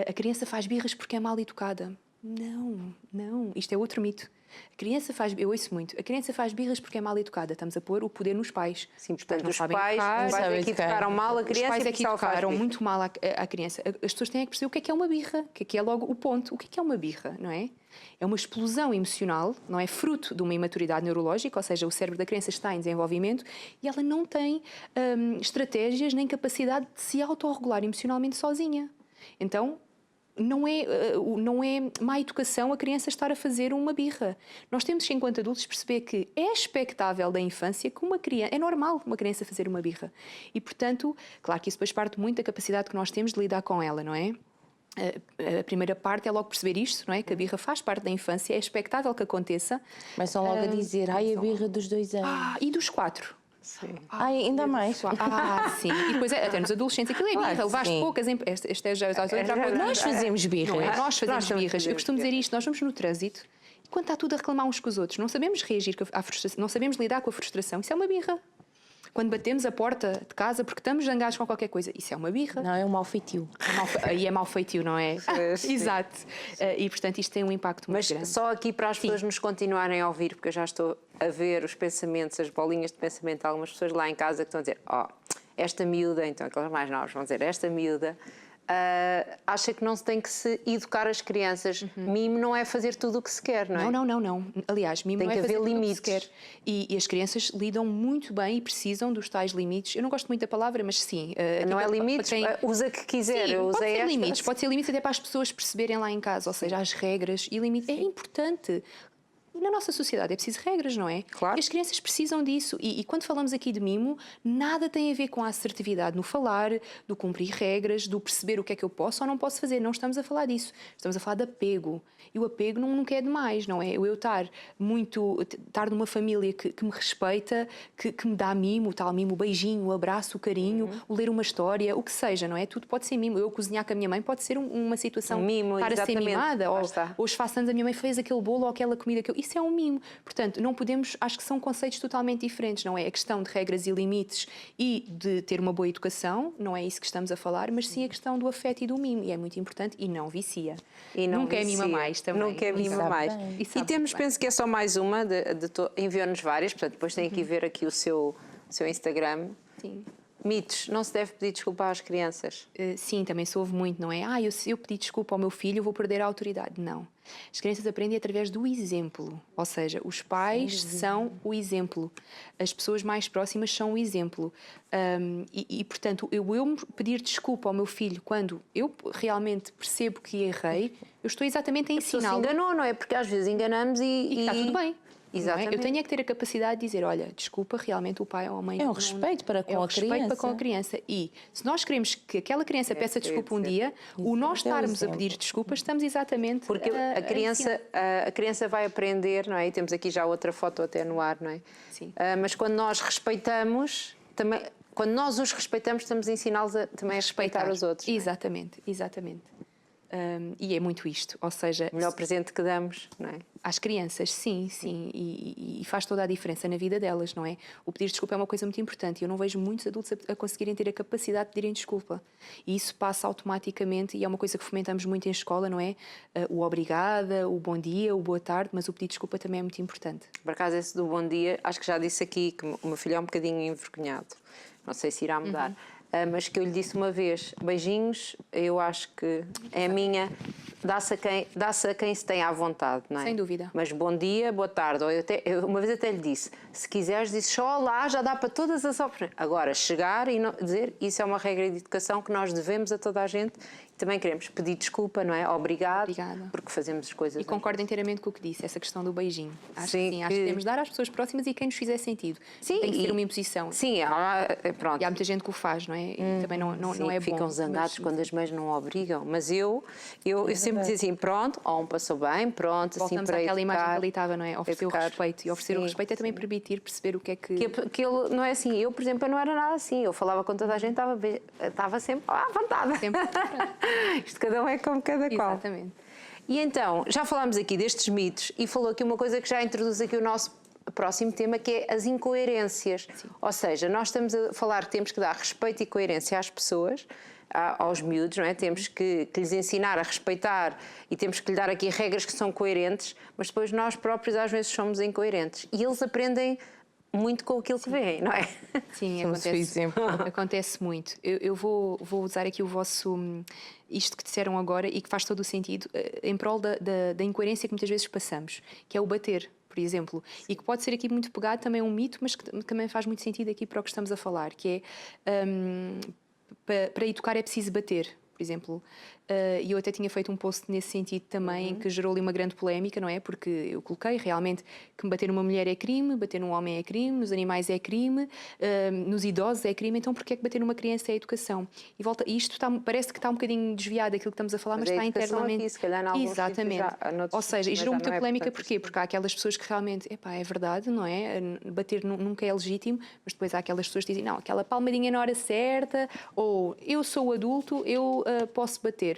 a criança faz birras porque é mal educada. Não. Isto é outro mito. Eu ouço muito. A criança faz birras porque é mal educada. Estamos a pôr o poder nos pais. Sim, portanto, os pais é que educaram mal a criança. Os pais é que educaram muito mal a criança. As pessoas têm que perceber o que é uma birra, que é logo o ponto. O que é uma birra, não é? É uma explosão emocional, não é fruto de uma imaturidade neurológica, ou seja, o cérebro da criança está em desenvolvimento e ela não tem estratégias nem capacidade de se autorregular emocionalmente sozinha. Então, não é má educação a criança estar a fazer uma birra. Nós temos, enquanto adultos, perceber que é expectável da infância que uma criança... É normal uma criança fazer uma birra. E, portanto, claro que isso depois parte muito da capacidade que nós temos de lidar com ela, não é? A primeira parte é logo perceber isto, não é? Que a birra faz parte da infância, é expectável que aconteça. Começam logo a dizer, a birra dos 2 anos. E dos 4. Sim. Ainda mais. Sim. E depois até nos adolescentes, aquilo é birra, levaste poucas. Nós fazemos birras. Nós fazemos birras. Eu costumo dizer isto, nós vamos no trânsito e quando está tudo a reclamar uns com os outros, não sabemos reagir à frustração, não sabemos lidar com a frustração, isso é uma birra. Quando batemos a porta de casa porque estamos zangados com qualquer coisa, isso é uma birra. Não, é um mau feitio. Aí é mau feitio, não é? Exato. E, portanto, isto tem um impacto muito grande. Mas só aqui para as pessoas nos continuarem a ouvir, porque eu já estou a ver os pensamentos, as bolinhas de pensamento de algumas pessoas lá em casa que estão a dizer esta miúda, então aquelas mais novas vão dizer, esta miúda acha que não se tem que se educar as crianças. Mimo não é fazer tudo o que se quer, não é? Não. Aliás, mimo tem não é fazer tudo limites. o que se quer. E as crianças lidam muito bem e precisam dos tais limites. Eu não gosto muito da palavra, mas sim. Não é limites, usa que quiser. Sim, pode ser limites. Pode ser limites até para as pessoas perceberem lá em casa, ou seja, as regras e limites. É importante. Na nossa sociedade é preciso regras, não é? Claro. E as crianças precisam disso. E quando falamos aqui de mimo, nada tem a ver com a assertividade no falar, do cumprir regras, do perceber o que é que eu posso ou não posso fazer. Não estamos a falar disso. Estamos a falar de apego. E o apego nunca é demais, não é? Eu estar numa família que me respeita, que me dá mimo, o tal mimo, o beijinho, o abraço, o carinho, o ler uma história, o que seja, não é? Tudo pode ser mimo. Eu cozinhar com a minha mãe pode ser uma situação mimo, para ser mimada. Ou os faço anos, a minha mãe fez aquele bolo ou aquela comida que eu... Isso é um mimo. Portanto, não podemos... Acho que são conceitos totalmente diferentes, não é? A questão de regras e limites e de ter uma boa educação, não é isso que estamos a falar, mas sim a questão do afeto e do mimo. E é muito importante e não vicia. Nunca é mimo a mais também. Nunca é mimo a mais. E temos, penso que é só mais uma, enviou-nos várias, portanto, depois tem que ver aqui o seu Instagram. Sim. Mitos, não se deve pedir desculpa às crianças? Sim, também se ouve muito, não é? Se eu pedir desculpa ao meu filho, eu vou perder a autoridade. Não. As crianças aprendem através do exemplo. Ou seja, os pais são o exemplo. As pessoas mais próximas são o exemplo. Portanto, eu pedir desculpa ao meu filho quando eu realmente percebo que errei, eu estou exatamente a ensiná-lo. Se enganou, não é? Porque às vezes enganamos e está tudo bem. Exatamente. Eu tenho é que ter a capacidade de dizer, olha, desculpa, realmente o pai ou a mãe... É um respeito para com a criança. É um respeito para com a criança. E se nós queremos que aquela criança peça desculpa um dia, o nós estarmos a pedir desculpas, estamos exatamente porque a criança vai aprender, não é? E temos aqui já outra foto até no ar, não é? Sim. Mas quando nós respeitamos, também... Quando nós os respeitamos, estamos a ensiná-los também a respeitar os outros. Exatamente. E é muito isto, ou seja... O melhor presente que damos, não é? Às crianças, sim. E faz toda a diferença na vida delas, não é? O pedir desculpa é uma coisa muito importante. Eu não vejo muitos adultos a conseguirem ter a capacidade de pedirem desculpa. E isso passa automaticamente, e é uma coisa que fomentamos muito em escola, não é? O obrigada, o bom dia, o boa tarde, mas o pedir desculpa também é muito importante. Por acaso, esse do bom dia, acho que já disse aqui que o meu filho é um bocadinho envergonhado. Não sei se irá mudar. Mas que eu lhe disse uma vez, beijinhos, eu acho que é a minha, dá-se a quem se tem à vontade, não é? Sem dúvida. Mas bom dia, boa tarde. Eu uma vez até lhe disse, se quiseres, disse só lá, já dá para todas as opções. Agora, chegar e não, dizer, isso é uma regra de educação que nós devemos a toda a gente também queremos pedir desculpa, não é? Obrigada. Porque fazemos as coisas. E concordo inteiramente com o que disse, essa questão do beijinho. Acho Sim, que sim, acho que devemos dar às pessoas próximas e quem nos fizer sentido. Sim, tem que ser uma imposição. Sim, pronto. E há muita gente que o faz, não é? E também não é bom. Ficam zangados quando as mães não obrigam. Mas eu sempre dizia assim, pronto, passou bem, pronto, voltamos assim para àquela educar, imagem que ali estava, não é? Oferecer o educar. respeito. E oferecer o respeito é também permitir perceber o que é que... Que ele não é assim. Eu, por exemplo, eu não era nada assim. Eu falava com toda a gente, estava sempre à vontade. Sempre. Isto cada um é como cada qual. Exatamente. E então, já falámos aqui destes mitos e falou aqui uma coisa que já introduz aqui o nosso próximo tema, que é as incoerências. Sim. Ou seja, nós estamos a falar que temos que dar respeito e coerência às pessoas, aos miúdos, não é? Temos que lhes ensinar a respeitar e temos que lhe dar aqui regras que são coerentes, mas depois nós próprios às vezes somos incoerentes. E eles aprendem muito com aquilo que veem, não é? Sim, acontece muito. Eu vou usar aqui o vosso... isto que disseram agora e que faz todo o sentido em prol da incoerência que muitas vezes passamos, que é o bater, por exemplo, e que pode ser aqui muito pegado, também é um mito, mas que também faz muito sentido aqui para o que estamos a falar, que é para educar é preciso bater, por exemplo. E eu até tinha feito um post nesse sentido também, que gerou ali uma grande polémica, não é? Porque eu coloquei realmente que bater numa mulher é crime, bater num homem é crime, nos animais é crime, nos idosos é crime, então porquê é que bater numa criança é educação? E isto parece que está um bocadinho desviado daquilo que estamos a falar, mas está internamente... Aqui, se calhar, em alguns exatamente. Ou seja, e gerou muita polémica, porquê? Porque há aquelas pessoas que realmente, é verdade, não é? Bater nunca é legítimo, mas depois há aquelas pessoas que dizem, não, aquela palmadinha na hora certa, ou eu sou adulto, eu posso bater.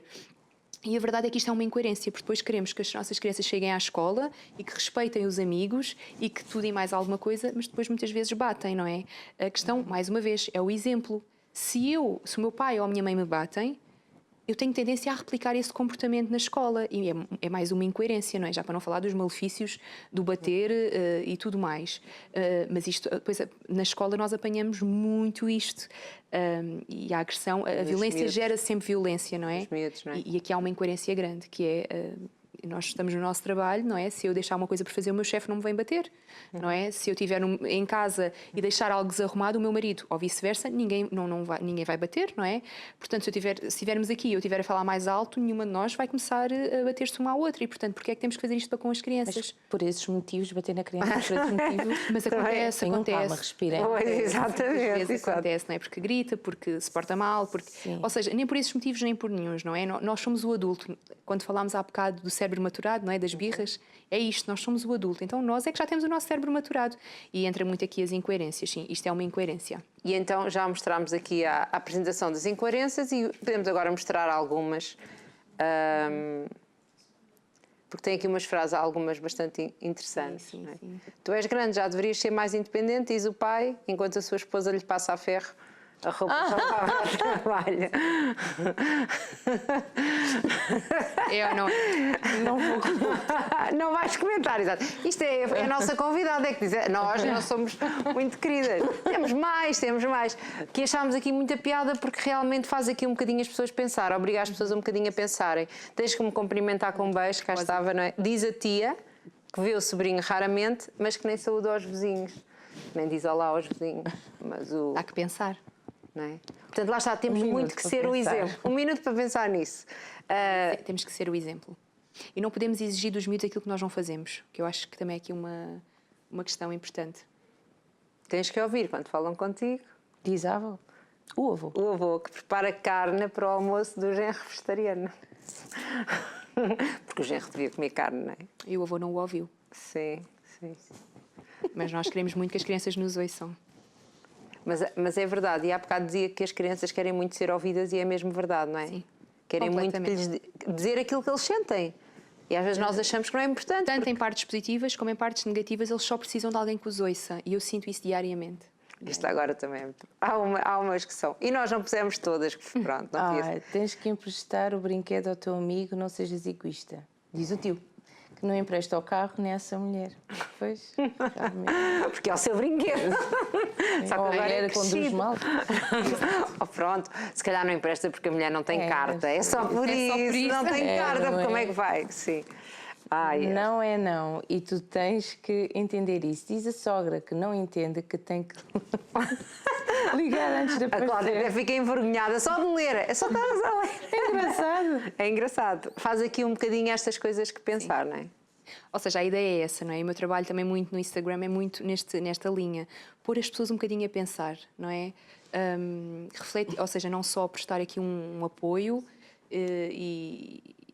E a verdade é que isto é uma incoerência, porque depois queremos que as nossas crianças cheguem à escola e que respeitem os amigos e que tudo e mais alguma coisa, mas depois muitas vezes batem, não é? A questão, mais uma vez, é o exemplo. Se o meu pai ou a minha mãe me batem, eu tenho tendência a replicar esse comportamento na escola e é mais uma incoerência, não é? Já para não falar dos malefícios do bater e tudo mais. Mas isto, depois, na escola nós apanhamos muito isto. E a agressão, a violência gera sempre violência, não é? Miúdos, não é? E aqui há uma incoerência grande, que é... nós estamos no nosso trabalho, não é? Se eu deixar uma coisa por fazer, o meu chefe não me vem bater, não é? Se eu estiver em casa e deixar algo desarrumado, o meu marido, ou vice-versa, ninguém vai bater, não é? Portanto, se estivermos aqui e eu estiver a falar mais alto, nenhuma de nós vai começar a bater-se uma à outra. E, portanto, porquê é que temos que fazer isto com as crianças? Mas por esses motivos, bater na criança por esses motivos... Mas acontece. Calma, respirem. Exatamente. Acontece, não é? Porque grita, porque se porta mal, porque... Ou seja, nem por esses motivos, nem por nenhuns, não é? Nós somos o adulto. Quando falámos há bocado do cérebro maturado, não é? Das birras, é isto, nós somos o adulto. Então nós é que já temos o nosso cérebro maturado. E entra muito aqui as incoerências, sim, isto é uma incoerência. E então já mostrámos aqui a apresentação das incoerências e podemos agora mostrar algumas, porque tem aqui umas frases, algumas bastante interessantes. Sim, não é? sim. Tu és grande, já deverias ser mais independente, diz o pai, enquanto a sua esposa lhe passa a ferro a roupa de trabalho. Eu não vou comentar. Não vais comentar, exato. Isto é a nossa convidada, é que diz, nós não somos muito queridas. Temos mais. Que achámos aqui muita piada porque realmente faz aqui um bocadinho as pessoas pensar, obriga as pessoas um bocadinho a pensarem. Tens que me cumprimentar com um beijo, cá estava, não é? Diz a tia, que vê o sobrinho raramente, mas que nem saúda aos vizinhos. Nem diz olá aos vizinhos. Mas Há que pensar. não é? Portanto, lá está, temos muito que ser o exemplo. Um minuto para pensar nisso. Temos que ser o exemplo. E não podemos exigir dos miúdos aquilo que nós não fazemos, que eu acho que também é aqui uma questão importante. Tens que ouvir quando falam contigo. Diz a avó. O avô. O avô que prepara carne para o almoço do genro vegetariano. Porque o genro devia comer carne, não é? E o avô não o ouviu. Sim, sim. Mas nós queremos muito que as crianças nos ouçam. Mas é verdade, e há bocado dizia que as crianças querem muito ser ouvidas e é mesmo verdade, não é? Sim. Querem muito que lhes dizer aquilo que eles sentem. E às vezes nós achamos que não é importante. Tanto em partes positivas como em partes negativas, eles só precisam de alguém que os ouça. E eu sinto isso diariamente. Isto agora também é muito... Há umas que são. E nós não pusemos todas, pronto. Não tens que emprestar o brinquedo ao teu amigo, não sejas egoísta. Diz o tio. Que não empresta o carro nem essa mulher. Pois, porque é o seu brinquedo. Só que agora era conduz mal. Pronto, se calhar não empresta porque a mulher não tem carta. É só por isso. Não tem carta, como é que vai? Sim. Não é não. E tu tens que entender isso. Diz a sogra que não entende que tem que ligar antes de aparecer. A Cláudia até fica envergonhada só de ler. É só estar a ler. É engraçado. É engraçado. Faz aqui um bocadinho estas coisas que pensar, não é? Ou seja, a ideia é essa, não é? O meu trabalho também muito no Instagram é muito nesta linha. Pôr as pessoas um bocadinho a pensar, não é? Refletir, ou seja, não só prestar aqui um apoio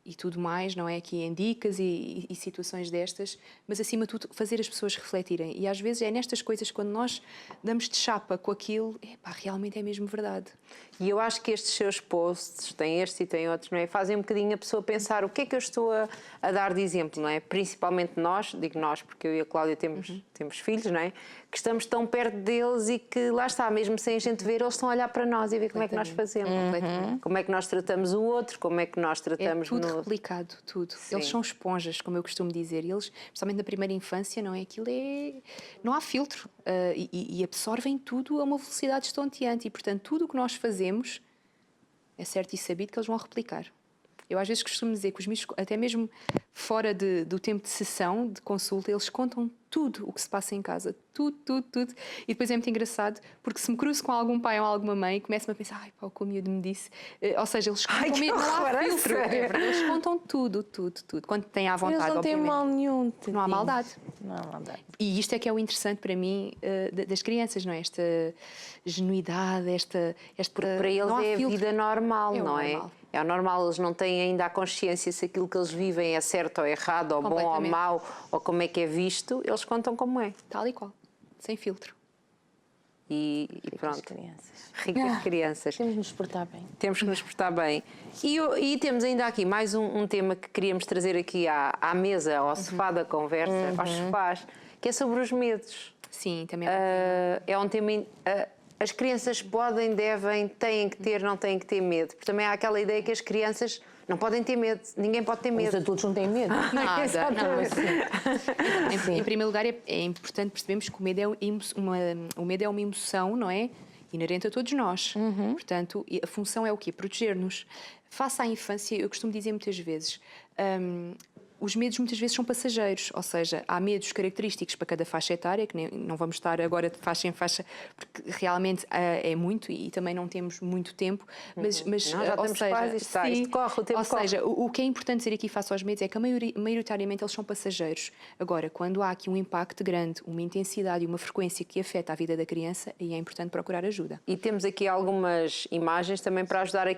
e tudo mais, não é? Aqui em dicas e situações destas, mas acima de tudo fazer as pessoas refletirem. E às vezes é nestas coisas, quando nós damos de chapa com aquilo, realmente é mesmo verdade. E eu acho que estes seus posts, tem estes e tem outros, não é? Fazem um bocadinho a pessoa pensar o que é que eu estou a dar de exemplo, não é? Principalmente nós, digo nós, porque eu e a Cláudia temos filhos, não é? Que estamos tão perto deles e que lá está, mesmo sem a gente ver, eles estão a olhar para nós e a ver como é que nós fazemos. Como é que nós tratamos o outro, como é que nós tratamos... É tudo replicado, tudo. Sim. Eles são esponjas, como eu costumo dizer. Eles, principalmente na primeira infância, não é? Aquilo é... Não há filtro. E absorvem tudo a uma velocidade estonteante. E, portanto, tudo o que nós fazemos é certo e sabido que eles vão replicar. Eu às vezes costumo dizer que os miúdos, até mesmo fora do tempo de sessão, de consulta, eles contam tudo o que se passa em casa. Tudo, tudo, tudo. E depois é muito engraçado, porque se me cruzo com algum pai ou alguma mãe, começo-me a pensar, o que o miúdo me disse. Ou seja, eles contam mesmo, não há filtro. Eles contam tudo, tudo, tudo. Quando têm à vontade, Eles não têm mal nenhum. Não há maldade. Não há maldade. E isto é que é o interessante para mim das crianças, não é? Esta genuidade, esta para eles é a vida normal, não é? Normal. É o normal, eles não têm ainda a consciência se aquilo que eles vivem é certo ou errado, ou bom ou mau, ou como é que é visto, eles contam como é. Tal e qual, sem filtro. E pronto. Crianças. Ricas crianças. Temos de nos portar bem. Temos que nos portar bem. E temos ainda aqui mais um tema que queríamos trazer aqui à mesa, ao sofá da conversa, aos sofás, que é sobre os medos. Sim, também é um tema... as crianças podem, devem, têm que ter, não têm que ter medo. Porque também há aquela ideia que as crianças não podem ter medo. Ninguém pode ter medo. Os adultos não têm medo. Nada, não, assim. Em primeiro lugar, é importante percebermos que o medo é uma emoção, não é? Inerente a todos nós. Portanto, a função é o quê? Proteger-nos. Face à infância, eu costumo dizer muitas vezes... os medos muitas vezes são passageiros, ou seja, há medos característicos para cada faixa etária, que não vamos estar agora de faixa em faixa, porque realmente é muito e também não temos muito tempo, mas não, já ou temos seja, quase, isto corre, o tempo ou seja, o que é importante dizer aqui face aos medos é que maioritariamente eles são passageiros. Agora, quando há aqui um impacto grande, uma intensidade e uma frequência que afeta a vida da criança, aí é importante procurar ajuda. E temos aqui algumas imagens também para ajudar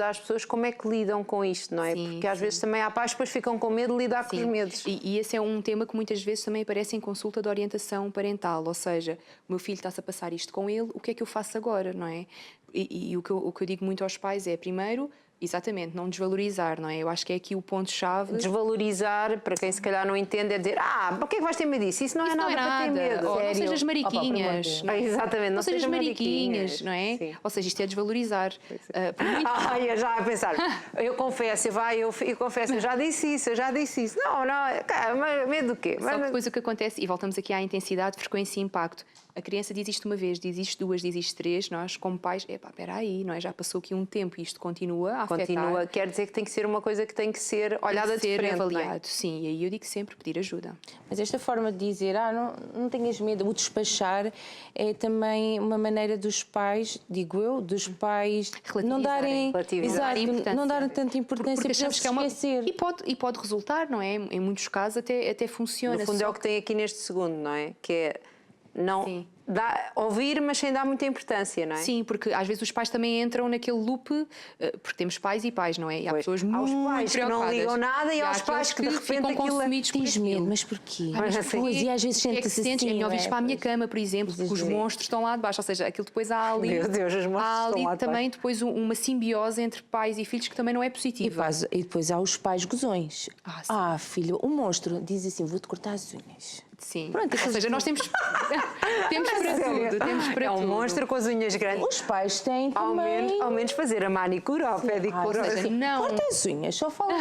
as pessoas como é que lidam com isto, não é? Sim, porque às vezes também há pais que depois ficam com medo de lidar com os medos. E esse é um tema que muitas vezes também aparece em consulta de orientação parental, ou seja, o meu filho está-se a passar isto com ele, o que é que eu faço agora, não é? E o que eu digo muito aos pais é, primeiro, exatamente, não desvalorizar, não é? Eu acho que é aqui o ponto-chave. Desvalorizar, para quem se calhar não entende, é dizer, para que é que vais ter medo disso? Isso não é nada para ter medo. Ou não sejas mariquinhas. Exatamente, não sejas mariquinhas, não é? Sim. Ou seja, isto é desvalorizar. Eu já a pensar, eu confesso, eu já disse isso. Não, cara, medo do quê? Só que depois o que acontece, e voltamos aqui à intensidade, frequência e impacto. A criança diz isto uma vez, diz isto duas, diz isto três, nós como pais, espera aí, não é? Já passou aqui um tempo e isto continua a afetar. Quer dizer que tem que ser uma coisa que tem que ser olhada de frente, avaliado, não é? sim, e aí eu digo sempre pedir ajuda. Mas esta forma de dizer, não tenhas medo, o despachar, é também uma maneira dos pais, digo eu, não darem, não darem tanta importância para se esquecer. E pode resultar, não é? Em muitos casos até funciona. No fundo é o que tem aqui neste segundo, não é? Que é não ouvir, mas sem dar muita importância, não é? Sim, porque às vezes os pais também entram naquele loop, porque temos pais e pais, não é? E há pessoas muito pais que não ligam nada e aos pais que de repente ficam aquilo consumidos por Tens medo, mas porquê? E às vezes sente-se assim. É melhor vires para a minha cama, por exemplo, porque os monstros estão lá de baixo, ou seja, aquilo depois há ali... Meu Deus, os monstros há ali estão lá de também baixo. depois uma simbiose entre pais e filhos que também não é positiva. E depois há os pais gozões. Filho, o monstro diz assim, vou-te cortar as unhas. Sim. Pronto, ou seja, nós temos para tudo. Temos para tudo. Um monstro com as unhas grandes. Os pais têm também... Ao menos fazer a manicura ou a pedicura. Ou seja, não... Corta as unhas, só fala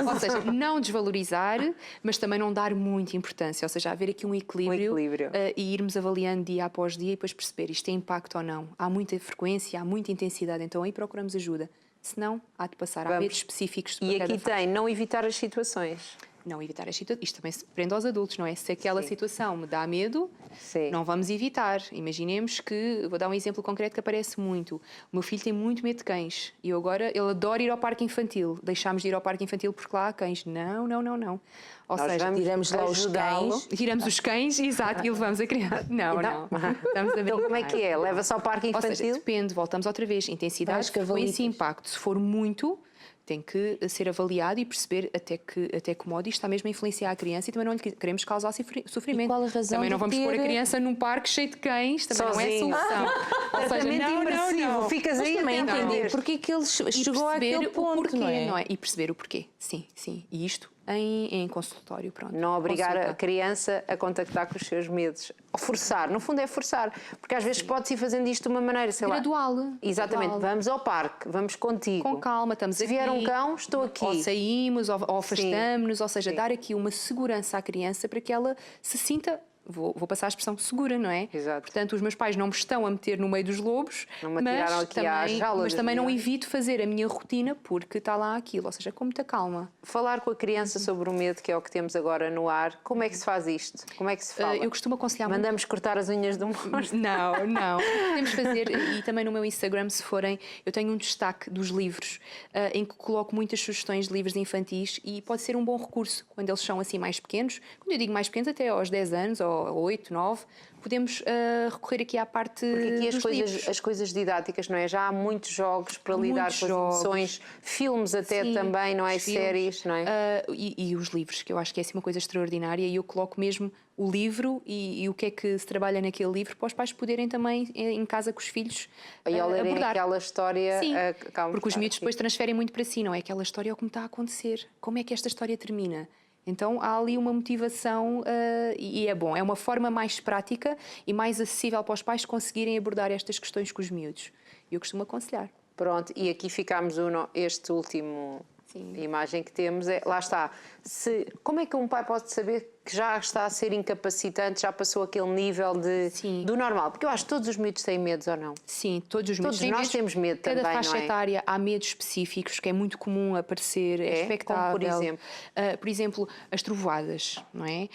Ou seja, não desvalorizar, mas também não dar muita importância. Ou seja, haver aqui um equilíbrio. E irmos avaliando dia após dia e depois perceber isto tem impacto ou não. Há muita frequência, há muita intensidade, então aí procuramos ajuda. Senão, há de passar. Há medos específicos. E aqui tem não evitar as situações. não evitar isto também se prende aos adultos, não é? Se aquela situação me dá medo, não vamos evitar. Imaginemos que, vou dar um exemplo concreto que aparece muito. O meu filho tem muito medo de cães e agora ele adora ir ao parque infantil. Deixámos de ir ao parque infantil porque lá há cães. Não. Ou seja, tiramos lá os cães. Tiramos os cães, exato, e levamos a criança. Não. Estamos a então como é que é? Leva-se ao parque infantil? Ou seja, depende, voltamos outra vez. Intensidade, frequência e impacto. Se for muito, tem que ser avaliado e perceber até que modo isto está mesmo a influenciar a criança e também não lhe queremos causar sofrimento. E qual a razão também não vamos pôr a criança num parque cheio de cães, também sozinho. Não é solução. Ou seja, não. Ficas aí também entender porque é que ele chegou àquele ponto, porquê, não é? E perceber o porquê. Sim. E isto em consultório, pronto. Não obrigar a criança a contactar com os seus medos. Ou forçar, no fundo é forçar. Porque às vezes pode-se ir fazendo isto de uma maneira, sei lá. Gradual. Exatamente, vamos ao parque, vamos contigo. Com calma, estamos aqui. Se vier um cão, estou aqui. Ou saímos, ou afastamos-nos, ou seja, dar aqui uma segurança à criança para que ela se sinta... Vou passar a expressão segura, não é? Exato. Portanto, os meus pais não me estão a meter no meio dos lobos, não me atiraram aqui às jaulas, mas também não evito fazer a minha rotina porque está lá aquilo, ou seja, com muita calma. Falar com a criança sobre o medo, que é o que temos agora no ar, como é que se faz isto? Como é que se fala? Eu costumo aconselhar Mandamos cortar as unhas do monstro? Não. Podemos fazer, e também no meu Instagram, se forem, eu tenho um destaque dos livros, em que coloco muitas sugestões de livros infantis e pode ser um bom recurso quando eles são assim mais pequenos. Quando eu digo mais pequenos, até aos 10 anos, ou 8, 9, podemos recorrer aqui à parte porque aqui dos livros. as coisas didáticas, não é? Já há muitos jogos para lidar com as emoções, filmes até também, não é? Séries, não é? E os livros, que eu acho que é assim uma coisa extraordinária, e eu coloco mesmo o livro e o que é que se trabalha naquele livro para os pais poderem também, em casa com os filhos, e ao lerem abordar. aquela história... Sim, porque os miúdos depois transferem muito para si, não é? Aquela história é como está a acontecer. Como é que esta história termina? Então há ali uma motivação e é bom. É uma forma mais prática e mais acessível para os pais conseguirem abordar estas questões com os miúdos. Eu costumo aconselhar. Pronto, e aqui ficámos este último... imagem que temos, lá está. Como é que um pai pode saber que já está a ser incapacitante, já passou aquele nível do normal? Porque eu acho que todos os miúdos têm medos, ou não? Sim, todos os miúdos. Todos nós temos medo também, não é? Cada faixa etária há medos específicos, que é muito comum aparecer, é expectável. Como por exemplo? Por exemplo, as trovoadas, não é?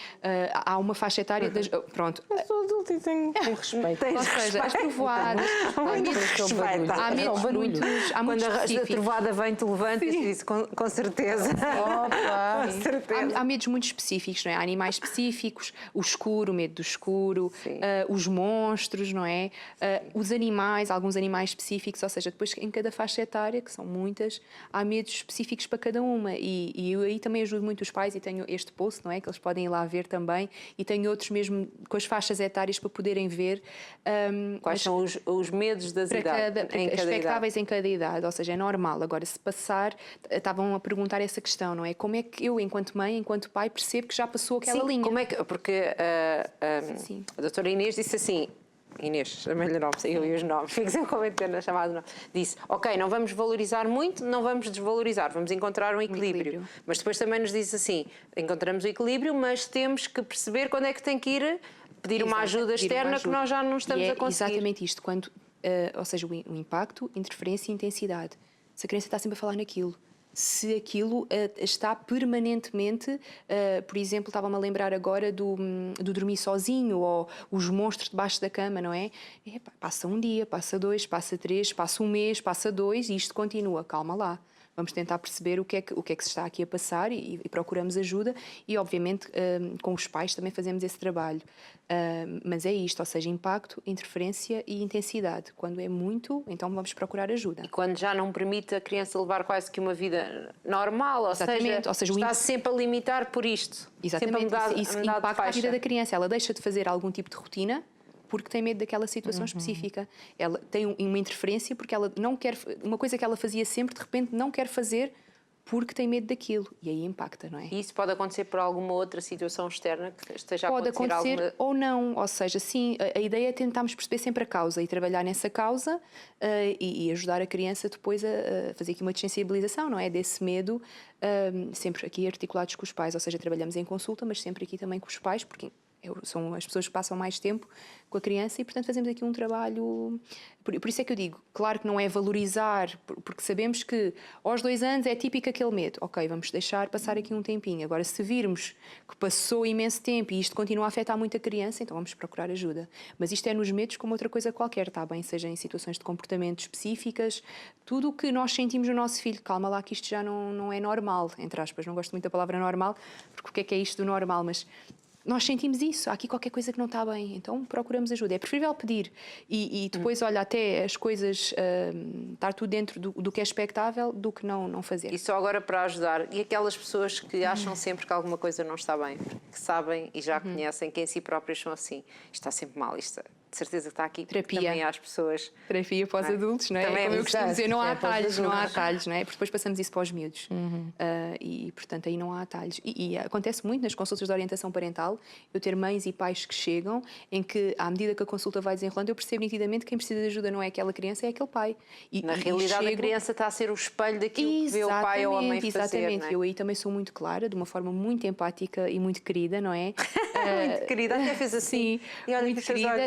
Há uma faixa etária das... Pronto. Eu sou adulta e tenho respeito. Ou seja, as trovoadas... Há medos muitos... Há quando a trovoada vem, tu levantas e dizes, com certeza. Opa. Com certeza. Há medos muito específicos, não é? Há animais específicos, o escuro, o medo do escuro, os monstros, não é? Os animais, alguns animais específicos, ou seja, depois em cada faixa etária, que são muitas, há medos específicos para cada uma e eu aí também ajudo muito os pais e tenho este post, não é? Que eles podem ir lá ver também e tenho outros mesmo com as faixas etárias para poderem ver. Quais são os medos das idades? Expectáveis em cada idade, ou seja, é normal. Agora, se passar, estavam a perguntar essa questão, não é? Como é que eu, enquanto mãe, enquanto pai, percebo que já passou aquela linha? Como é que, porque a doutora Inês disse assim, Inês, chamei-lhe nome, eu e os nomes, fico sempre comentando na chamada nome, disse, ok, não vamos valorizar muito, não vamos desvalorizar, vamos encontrar um equilíbrio. Mas depois também nos disse assim, encontramos o equilíbrio, mas temos que perceber quando é que tem que ir pedir uma ajuda externa que nós já não estamos a conseguir. Exatamente isto, quando, ou seja, o impacto, interferência e intensidade. Se a criança está sempre a falar naquilo, se aquilo está permanentemente, por exemplo, estava-me a lembrar agora do dormir sozinho ou os monstros debaixo da cama, não é? Passa um dia, passa 2, passa 3, passa um mês, passa 2 e isto continua, calma lá. Vamos tentar perceber o que é que se está aqui a passar e procuramos ajuda e, obviamente, com os pais também fazemos esse trabalho. Mas é isto, ou seja, impacto, interferência e intensidade. Quando é muito, então vamos procurar ajuda. E quando já não permite a criança levar quase que uma vida normal, ou seja está sempre a limitar por isto. Exatamente, isso impacta a vida da criança. criança. Ela deixa de fazer algum tipo de rotina porque tem medo daquela situação específica. Ela tem uma interferência porque ela não quer... Uma coisa que ela fazia sempre, de repente, não quer fazer porque tem medo daquilo. E aí impacta, não é? E isso pode acontecer por alguma outra situação externa que esteja a acontecer? Pode acontecer ou não. Ou seja, sim, a ideia é tentarmos perceber sempre a causa e trabalhar nessa causa e ajudar a criança depois a fazer aqui uma desensibilização, não é? Desse medo, sempre aqui articulados com os pais. Ou seja, trabalhamos em consulta, mas sempre aqui também com os pais, porque são as pessoas que passam mais tempo com a criança e, portanto, fazemos aqui um trabalho... Por isso é que eu digo, claro que não é valorizar, porque sabemos que aos 2 anos é típico aquele medo. Ok, vamos deixar passar aqui um tempinho. Agora, se virmos que passou imenso tempo e isto continua a afetar muito a criança, então vamos procurar ajuda. Mas isto é nos medos como outra coisa qualquer, está bem? Seja em situações de comportamento específicas, tudo o que nós sentimos no nosso filho, calma lá que isto já não é normal, entre aspas. Não gosto muito da palavra normal, porque o que é isto do normal? Mas nós sentimos isso, há aqui qualquer coisa que não está bem, então procuramos ajuda. É preferível pedir e depois, olha, até as coisas, estar tudo dentro do que é expectável, do que não fazer. E só agora para ajudar, e aquelas pessoas que acham sempre que alguma coisa não está bem, que sabem e já conhecem que em si próprias são assim, isto está sempre mal, isto de certeza que está aqui, terapia. Também há as pessoas... Terapia para os adultos, não é? Também Como eu costumo dizer, não há atalhos, não há adultos. atalhos, não é? Porque depois passamos isso para os miúdos. E, portanto, aí não há atalhos. E acontece muito nas consultas de orientação parental, eu ter mães e pais que chegam, em que, à medida que a consulta vai desenrolando, eu percebo nitidamente que quem precisa de ajuda não é aquela criança, é aquele pai. Na realidade, a criança está a ser o espelho daquilo que vê o pai ou a mãe fazer, exatamente. não é? Eu aí também sou muito clara, de uma forma muito empática e muito querida, não é? Muito querida, até fez assim. Sim, e olha muito querida.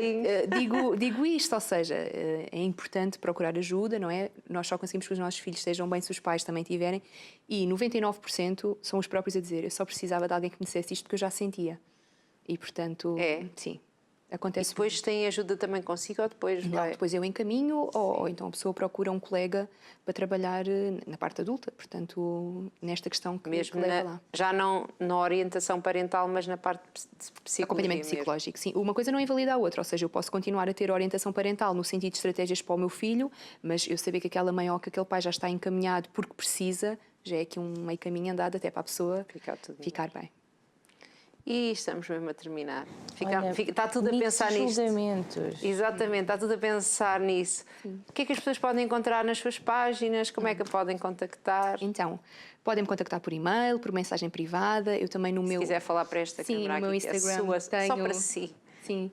Digo isto, ou seja, é importante procurar ajuda, não é? Nós só conseguimos que os nossos filhos estejam bem se os pais também tiverem, e 99% são os próprios a dizer: eu só precisava de alguém que me dissesse isto porque eu já sentia. E, portanto, sim, acontece. E depois muito. tem ajuda também consigo ou depois Não, vai? depois eu encaminho ou então a pessoa procura um colega para trabalhar na parte adulta, portanto, nesta questão que Mesmo leva lá. já não na orientação parental, mas na parte de psicologia. Acompanhamento mesmo. psicológico, sim. Uma coisa não invalida a outra, ou seja, eu posso continuar a ter orientação parental no sentido de estratégias para o meu filho, mas eu saber que aquela mãe ou que aquele pai já está encaminhado porque precisa, já é aqui um meio caminho andado até para a pessoa ficar bem. E estamos mesmo a terminar. Olha, Está tudo a pensar nisto. julgamentos. Exatamente, está tudo a pensar nisso. O que é que as pessoas podem encontrar nas suas páginas? Como é que a podem contactar? Então, podem me contactar por e-mail, por mensagem privada, eu também no meu... Se quiser falar para esta câmera no meu aqui, Instagram, que é sua, tenho, só para si. Sim,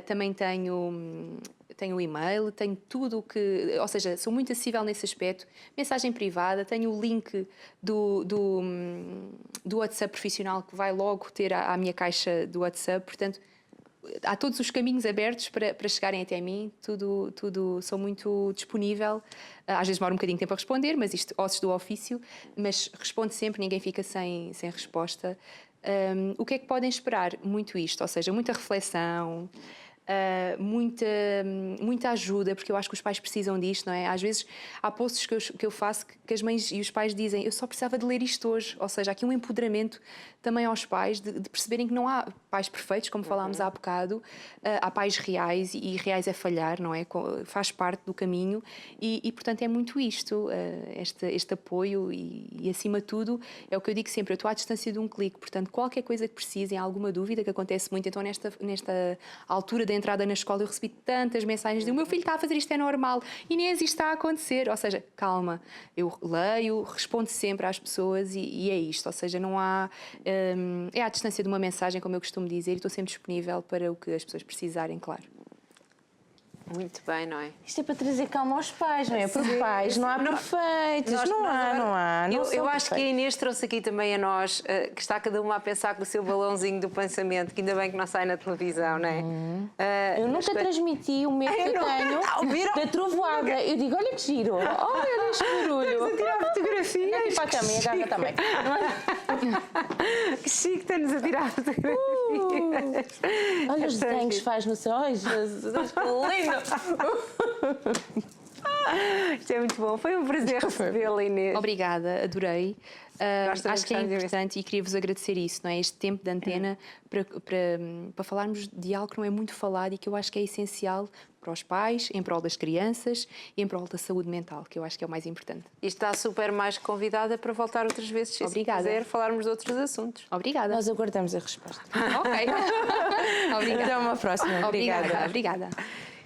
também tenho o e-mail, tenho tudo o que... Ou seja, sou muito acessível nesse aspecto. Mensagem privada, tenho o link do WhatsApp profissional que vai logo ter à minha caixa do WhatsApp. Portanto, há todos os caminhos abertos para chegarem até mim. Tudo sou muito disponível. Às vezes demora um bocadinho de tempo a responder, mas isto, ossos do ofício. Mas respondo sempre, ninguém fica sem resposta. O que é que podem esperar? Muito isto, ou seja, muita reflexão, muita ajuda, porque eu acho que os pais precisam disto, não é? Às vezes há posts que eu faço que as mães e os pais dizem: eu só precisava de ler isto hoje. Ou seja, há aqui um empoderamento também aos pais de perceberem que não há pais perfeitos, como falámos há bocado, há pais reais e reais é falhar, não é? Faz parte do caminho e portanto é muito isto, este apoio e acima de tudo é o que eu digo sempre: eu estou à distância de um clique, portanto qualquer coisa que precisem, alguma dúvida, que acontece muito, então nesta altura da entrada na escola eu recebi tantas mensagens de: o meu filho está a fazer isto, é normal, Inês, isto está a acontecer. Ou seja, calma, eu leio, respondo sempre às pessoas e é isto, ou seja, não há... é à distância de uma mensagem, como eu costumo dizer, e estou sempre disponível para o que as pessoas precisarem, claro. Muito bem, não é? Isto é para trazer calma aos pais, não é? Porque pais não há perfeitos, não há. Eu acho que a Inês trouxe aqui também a nós, que está cada uma a pensar com o seu balãozinho do pensamento, que ainda bem que não sai na televisão, não é? Eu nunca transmiti o medo que eu tenho da trovoada. Eu digo: olha que giro, olha este barulho. Estamos a tirar fotografias. Olha aqui para a cama e a garra também. Que chique, estamos a tirar fotografias. Olha os desenhos que faz no seu... Ai, Jesus, que lindo. Isto é muito bom, foi um prazer recebê-la, Inês. Obrigada, adorei. Acho que é importante e queria-vos agradecer isso, não é? Este tempo de antena para falarmos de algo que não é muito falado e que eu acho que é essencial para os pais, em prol das crianças e em prol da saúde mental, que eu acho que é o mais importante. E está super mais convidada para voltar outras vezes, se quiser falarmos de outros assuntos. Obrigada. Nós aguardamos a resposta. Ok. Obrigada. Até uma próxima. Obrigada.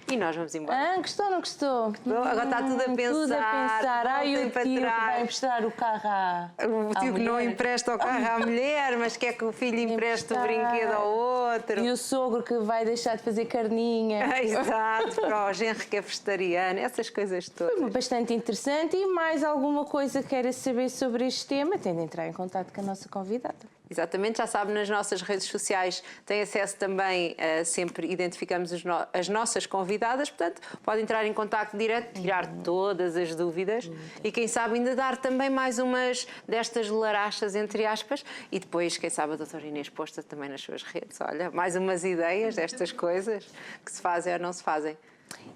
E nós vamos embora. Gostou ou não gostou? Agora está tudo a pensar. Tudo a pensar. Ai, o tio para que trás. vai emprestar o carro O tio que não empresta o carro à mulher, mas quer que o filho empreste o brinquedo ao outro. E o sogro que vai deixar de fazer carninha. Exato, para o genro que é vegetariano, essas coisas todas. Foi bastante interessante. E mais alguma coisa que queira saber sobre este tema, tem de entrar em contato com a nossa convidada. Exatamente, já sabe, nas nossas redes sociais tem acesso também, sempre identificamos as nossas convidadas, portanto, pode entrar em contacto direto, tirar todas as dúvidas e quem sabe ainda dar também mais umas destas larachas, entre aspas, e depois, quem sabe, a doutora Inês posta também nas suas redes, olha, mais umas ideias destas coisas que se fazem ou não se fazem.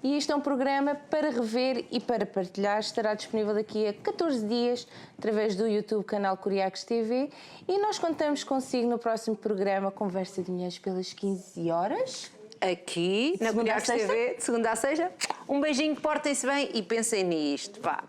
E isto é um programa para rever e para partilhar. Estará disponível daqui a 14 dias através do YouTube canal Curiacos TV. E nós contamos consigo no próximo programa Conversa de Mulheres pelas 15 horas. Aqui, na Curiacos TV, de segunda a sexta. Um beijinho, portem-se bem e pensem nisto, pá.